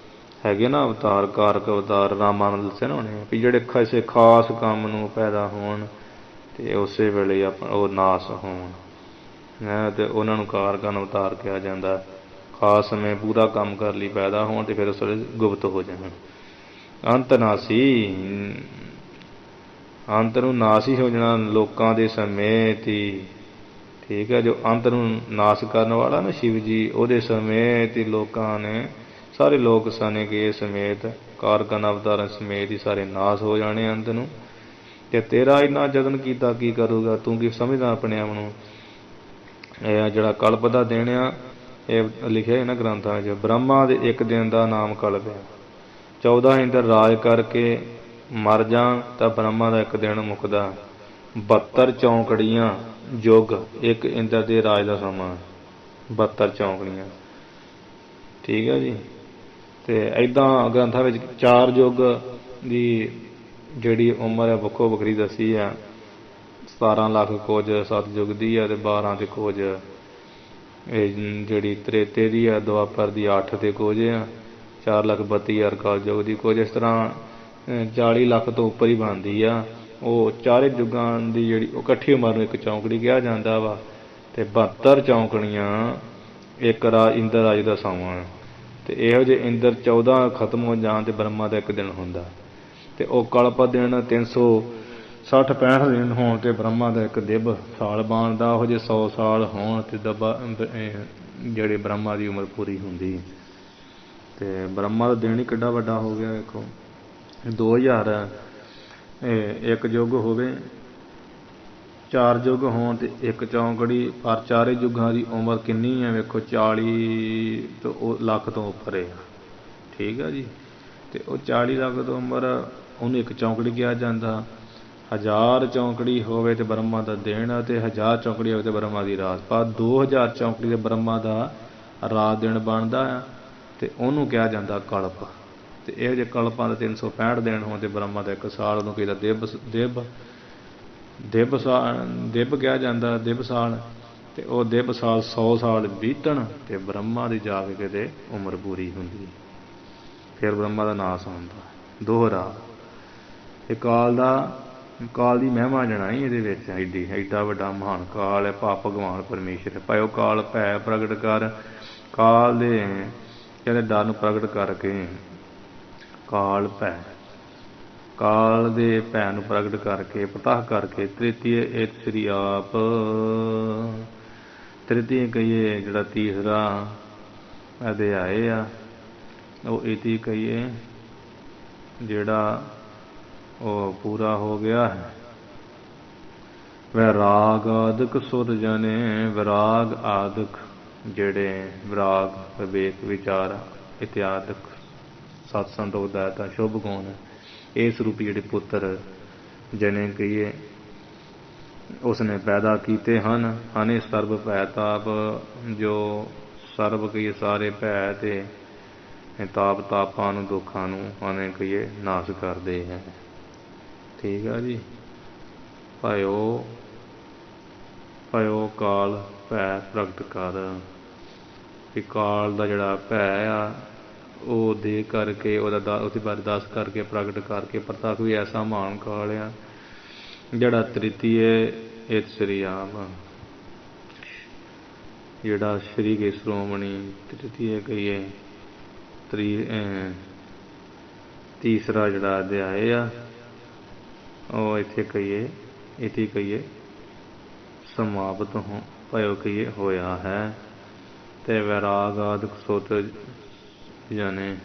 ਹੈਗੇ ਨਾ ਅਵਤਾਰ, ਕਾਰਕ ਅਵਤਾਰ ਰਾਮਾਂ ਨੂੰ ਦੱਸਿਆ ਨਾ ਉਹਨੇ, ਵੀ ਜਿਹੜੇ ਕਿਸੇ ਖਾਸ ਕੰਮ ਨੂੰ ਪੈਦਾ ਹੋਣ ਤੇ ਉਸੇ ਵੇਲੇ ਉਹ ਨਾਸ ਹੋਣ ਹੈ, ਤੇ ਉਹਨਾਂ ਨੂੰ ਕਾਰਕਾਂ ਅਵਤਾਰ ਕਿਹਾ ਜਾਂਦਾ। ਖਾਸ ਸਮੇਂ ਪੂਰਾ ਕੰਮ ਕਰਨ ਲਈ ਪੈਦਾ ਹੋਣ ਤੇ ਫਿਰ ਉਸ ਵੇਲੇ ਗੁਪਤ ਹੋ ਜਾਣ। ਅੰਤ ਨਾਸੀ, ਅੰਤ ਨੂੰ ਨਾਸ ਹੀ ਹੋ ਜਾਣਾ ਲੋਕਾਂ ਦੇ ਸਮੇਤ ਹੀ। ਠੀਕ ਹੈ, ਜੋ ਅੰਤ ਨੂੰ ਨਾਸ ਕਰਨ ਵਾਲਾ ਨਾ ਸ਼ਿਵ ਜੀ, ਉਹਦੇ ਸਮੇਤ ਹੀ ਲੋਕਾਂ ਨੇ ਸਾਰੇ ਲੋਕ ਸਨੇ ਕੇ ਸਮੇਤ ਕਾਰਕਾਂ ਅਵਤਾਰਾਂ ਸਮੇਤ ਹੀ ਸਾਰੇ ਨਾਸ ਹੋ ਜਾਣੇ ਅੰਤ ਨੂੰ। ਤੇ ਤੇਰਾ ਇੰਨਾ ਯਤਨ ਕੀਤਾ ਕੀ ਕਰੂਗਾ, ਤੂੰ ਕੀ ਸਮਝਦਾ ਆਪਣੇ ਆਪ ਨੂੰ। ਇਹ ਜਿਹੜਾ ਕਲਪ ਦਾ ਦਿਨ ਆ, ਇਹ ਲਿਖਿਆ ਇਹਨਾਂ ਗ੍ਰੰਥਾਂ ਵਿੱਚ, ਬ੍ਰਹਮਾ ਦੇ ਇੱਕ ਦਿਨ ਦਾ ਨਾਮ ਕਲਪ ਆ। 14 ਇੰਦਰ ਰਾਜ ਕਰਕੇ ਮਰ ਜਾਣ ਤਾਂ ਬ੍ਰਹਮਾ ਦਾ ਇੱਕ ਦਿਨ ਮੁੱਕਦਾ। 72 ਚੌਂਕੜੀਆਂ ਯੁੱਗ ਇੱਕ ਇੰਦਰ ਦੇ ਰਾਜ ਦਾ ਸਮਾਂ। 72 ਚੌਂਕੜੀਆਂ, ਠੀਕ ਹੈ ਜੀ। ਤੇ ਏਦਾਂ ਗ੍ਰੰਥਾਂ ਵਿੱਚ 4 ਯੁੱਗ ਦੀ ਜਿਹੜੀ ਉਮਰ ਹੈ ਵੱਖੋ ਵੱਖਰੀ ਦੱਸੀ ਆ। 17 ਲੱਖ ਕੁਝ ਸਤਯੁੱਗ ਦੀ ਆ, ਤੇ 12 ਤੇ ਕੁਝ ਇਹ ਜਿਹੜੀ ਤ੍ਰੇਤੇ ਦੀ ਆ, ਦੁਆਪਰ ਦੀ 8 ਤੇ ਕੁਝ ਆ, 4,32,000 ਕਲਯੁੱਗ ਦੀ ਕੁਝ। ਇਸ ਤਰ੍ਹਾਂ 40 ਲੱਖ ਤੋਂ ਉੱਪਰ ਹੀ ਬਣਦੀ ਆ। ਉਹ ਚਾਰੇ ਯੁੱਗਾਂ ਦੀ ਜਿਹੜੀ ਉਹ ਇਕੱਠੀ ਉਮਰ ਨੂੰ ਇੱਕ ਚੌਂਕੜੀ ਕਿਹਾ ਜਾਂਦਾ ਵਾ। ਤੇ 72 ਚੌਂਕੜੀਆਂ ਇੱਕ ਇੰਦਰ ਰਾਜ ਦਾ ਸਮਾਂ। ਤੇ ਇਹੋ ਜਿਹੇ ਇੰਦਰ 14 ਖਤਮ ਹੋ ਜਾਣ ਤੇ ਬ੍ਰਹਮਾ ਦਾ ਇੱਕ ਦਿਨ ਹੁੰਦਾ। ਤੇ ਉਹ ਕਲਪ ਦਿਨ 360-65 ਦਿਨ ਹੋਣ ਤੇ ਬ੍ਰਹਮਾ ਦਾ ਇੱਕ ਦਿਵ ਸਾਲ ਬਣਦਾ। ਉਹੋ ਜਿਹੇ 100 ਸਾਲ ਹੋਣ ਤੇ ਜਿਹੜੇ ਬ੍ਰਹਮਾ ਦੀ ਉਮਰ ਪੂਰੀ ਹੁੰਦੀ। ਤੇ ਬ੍ਰਹਮਾ ਦਾ ਦਿਨ ਹੀ ਕਿੱਡਾ ਵੱਡਾ ਹੋ ਗਿਆ ਵੇਖੋ। 2001 ਯੁੱਗ ਹੋਵੇ, 4 ਯੁੱਗ ਹੋਣ ਤੇ ਇੱਕ ਚੌਂਕੜੀ, ਪਰ ਚਾਰੇ ਯੁੱਗਾਂ ਦੀ ਉਮਰ ਕਿੰਨੀ ਹੈ ਵੇਖੋ, 40 ਲੱਖ ਤੋਂ ਉੱਪਰ ਹੈ। ਠੀਕ ਹੈ ਜੀ। ਤੇ ਉਹ 40 ਲੱਖ ਤੋਂ ਉਮਰ, ਉਹਨੂੰ ਇੱਕ ਚੌਂਕੜੀ ਕਿਹਾ ਜਾਂਦਾ। 1000 ਚੌਂਕੜੀ ਹੋਵੇ ਤੇ ਬ੍ਰਹਮਾ ਦਾ ਦਿਨ, ਤੇ 1000 ਚੌਂਕੜੀ ਹੋਵੇ ਤੇ ਬ੍ਰਹਮਾ ਦੀ ਰਾਤ। ਪਰ 2000 ਚੌਂਕੜੀ ਦੇ ਬ੍ਰਹਮਾ ਦਾ ਰਾਤ ਦਿਨ ਬਣਦਾ ਆ, ਤੇ ਉਹਨੂੰ ਕਿਹਾ ਜਾਂਦਾ ਕਲਪ। ਤੇ ਇਹੋ ਜਿਹੇ ਕਲਪਾਂ ਦੇ 365 ਦਿਨ ਹੋਣ ਤੇ ਬ੍ਰਹਮਾ ਦਾ ਇੱਕ ਸਾਲ, ਉਹਨੂੰ ਕਹਿੰਦਾ ਦਿਵ ਕਿਹਾ ਜਾਂਦਾ, ਦਿਵ ਸਾਲ। ਤੇ ਉਹ ਦਿਵ ਸਾਲ 100 ਸਾਲ ਬੀਤਣ ਤੇ ਬ੍ਰਹਮਾ ਦੀ ਜਾ ਕੇ ਕਿਤੇ ਉਮਰ ਪੂਰੀ ਹੁੰਦੀ। ਫਿਰ ਬ੍ਰਹਮਾ ਦਾ ਨਾਸ ਹੁੰਦਾ ਦੋਹਰਾ। ਇਹ ਕਾਲ ਦੀ ਮਹਿਮਾ ਜਣਾਈ ਇਹਦੇ ਵਿੱਚ। ਐਡਾ ਵੱਡਾ ਮਹਾਨ ਕਾਲ ਹੈ, ਭਗਵਾਨ ਪਰਮੇਸ਼ਰ। ਭਾਇਓ ਕਾਲ ਭੈ ਪ੍ਰਗਟ ਕਰ, ਕਾਲ ਦੇ ਕਹਿੰਦੇ ਡਰ ਨੂੰ ਪ੍ਰਗਟ ਕਰਕੇ, ਕਾਲ ਦੇ ਭੈ ਨੂੰ ਪ੍ਰਗਟ ਕਰਕੇ, ਪਤਾਹ ਕਰਕੇ। ਤ੍ਰਿਤੀਏ ਏਤ ਸ੍ਰੀ ਆਪ, ਤ੍ਰਿਤੀਏ ਕਹੀਏ ਜਿਹੜਾ ਤੀਸਰਾ ਅਧਿਆਏ ਆ, ਉਹ ਇਤੀ ਕਹੀਏ ਜਿਹੜਾ ਉਹ ਪੂਰਾ ਹੋ ਗਿਆ ਹੈ। ਵਿਰਾਗ ਆਦਿਕ ਸੁਧ ਜਨੇ, ਵਿਰਾਗ ਆਦਿਕ ਜਿਹੜੇ ਵਿਰਾਗ, ਵਿਵੇਕ, ਵਿਚਾਰ ਇਤਿਆਦਿਕ ਸਤ ਸੰਤੋਖ ਦਾਤਾ ਸ਼ੁਭ ਗੁਣ, ਇਸ ਰੂਪੀ ਜਿਹੜੇ ਪੁੱਤਰ ਜਨੇ ਕਹੀਏ ਉਸਨੇ ਪੈਦਾ ਕੀਤੇ ਹਨ। ਹਨੇ ਸਰਬ ਭੈ ਤਾਪ, ਜੋ ਸਰਬ ਕਹੀਏ ਸਾਰੇ ਭੈ ਤੇ ਤਾਪਾਂ ਨੂੰ, ਦੁੱਖਾਂ ਨੂੰ ਹਨੇ ਕਹੀਏ ਨਾਸ਼ ਕਰਦੇ ਹੈ। ਠੀਕ ਆ ਜੀ। ਭਾਇਓ ਕਾਲ ਭੈ ਪ੍ਰਗਟ ਕਰ, ਵੀ ਕਾਲ ਦਾ ਜਿਹੜਾ ਭੈ ਆ ਉਹ ਦੇ ਕਰਕੇ, ਉਹਦੇ ਬਾਰੇ ਦੱਸ ਕਰਕੇ, ਪ੍ਰਗਟ ਕਰਕੇ। ਪ੍ਰਤੱਖ ਵੀ ਐਸਾ ਮਹਾਨ ਕਾਲ ਆ ਜਿਹੜਾ ਤ੍ਰਿਤੀਏ ਏਤ ਸ੍ਰੀ ਆਪ, ਜਿਹੜਾ ਸ਼੍ਰੀ ਕੇ ਸ਼੍ਰੋਮਣੀ, ਤ੍ਰਿਤੀਏ ਕਹੀਏ ਤੀਸਰਾ ਜਿਹੜਾ ਅਧਿਆਏ ਆ, ਉਹ ਇੱਥੇ ਕਹੀਏ ਸਮਾਪਤ ਭਇਓ ਕਹੀਏ ਹੋਇਆ ਹੈ। ਤੇ ਵੈਰਾਗ ਆਦਿਕ ਸੁਤ ਜਾਨੇ,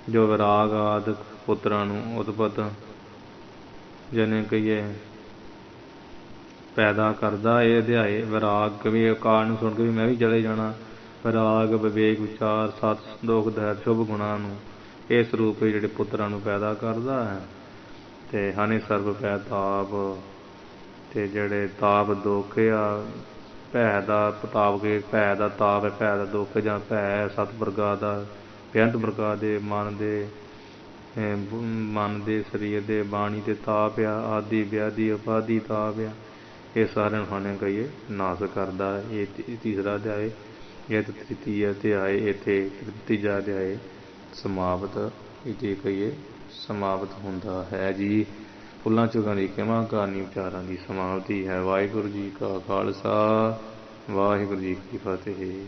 ਜੋ ਵਿਰਾਗ ਆਦਿਕ ਪੁੱਤਰਾਂ ਨੂੰ ਉਤਪਤ ਜਿਹਨੇ ਕਹੀਏ ਪੈਦਾ ਕਰਦਾ। ਇਹ ਅਧਿਆਏ ਵਿਰਾਗ ਕਵੀ ਅਕਾਲ ਨੂੰ ਸੁਣ ਕੇ ਵੀ ਮੈਂ ਵੀ ਚਲੇ ਜਾਣਾ। ਵਿਰਾਗ ਵਿਵੇਕ ਵਿਚਾਰ ਸਤ ਸੰਦੋਖ ਦਇਆ ਸ਼ੁਭ ਗੁਣਾਂ ਨੂੰ ਇਸ ਰੂਪ ਵਿੱਚ ਜਿਹੜੇ ਪੁੱਤਰਾਂ ਨੂੰ ਪੈਦਾ ਕਰਦਾ ਹੈ। ਤੇ ਹਨੇ ਸਰਬ ਪੈ ਤਾਪ, ਤੇ ਜਿਹੜੇ ਤਾਪ ਦੁੱਖ ਆ ਭੈ ਦਾ ਤਾਪ ਕੇ ਭੈ ਦਾ ਤਾਪ ਹੈ, ਭੈ ਦਾ ਦੁੱਖ ਜਾਂ ਭੈ ਸੱਤ ਪ੍ਰਕਾਰ ਦਾ ਬੇਅੰਤ ਪ੍ਰਕਾਰ ਦੇ ਮਨ ਦੇ ਸਰੀਰ ਦੇ ਬਾਣੀ ਤੇ ਤਾਪ ਆ, ਆਦਿ ਵਿਆਧੀ ਉਪਾਧੀ ਤਾਪ ਆ, ਇਹ ਸਾਰਿਆਂ ਨੂੰ ਖਾਣੇ ਕਹੀਏ ਨਾਸ ਕਰਦਾ। ਇਹ ਤੀਸਰਾ ਅਧਿਆਏ। ਇਹ ਤ੍ਰਿਤੀਆ ਅਧਿਆਏ ਇੱਥੇ ਤੀਜਾ ਅਧਿਆਏ ਸਮਾਪਤ ਇੱਥੇ ਕਹੀਏ ਸਮਾਪਤ ਹੁੰਦਾ ਹੈ ਜੀ। ਫੁੱਲਾਂ ਚੁਗਾਂ ਦੀ ਕਿਮਾ ਕਹਾਣੀ ਵਿਚਾਰਾਂ ਦੀ ਸਮਾਪਤੀ ਹੈ। ਵਾਹਿਗੁਰੂ ਜੀ ਕਾ ਖਾਲਸਾ, ਵਾਹਿਗੁਰੂ ਜੀ ਕੀ ਫਤਿਹ।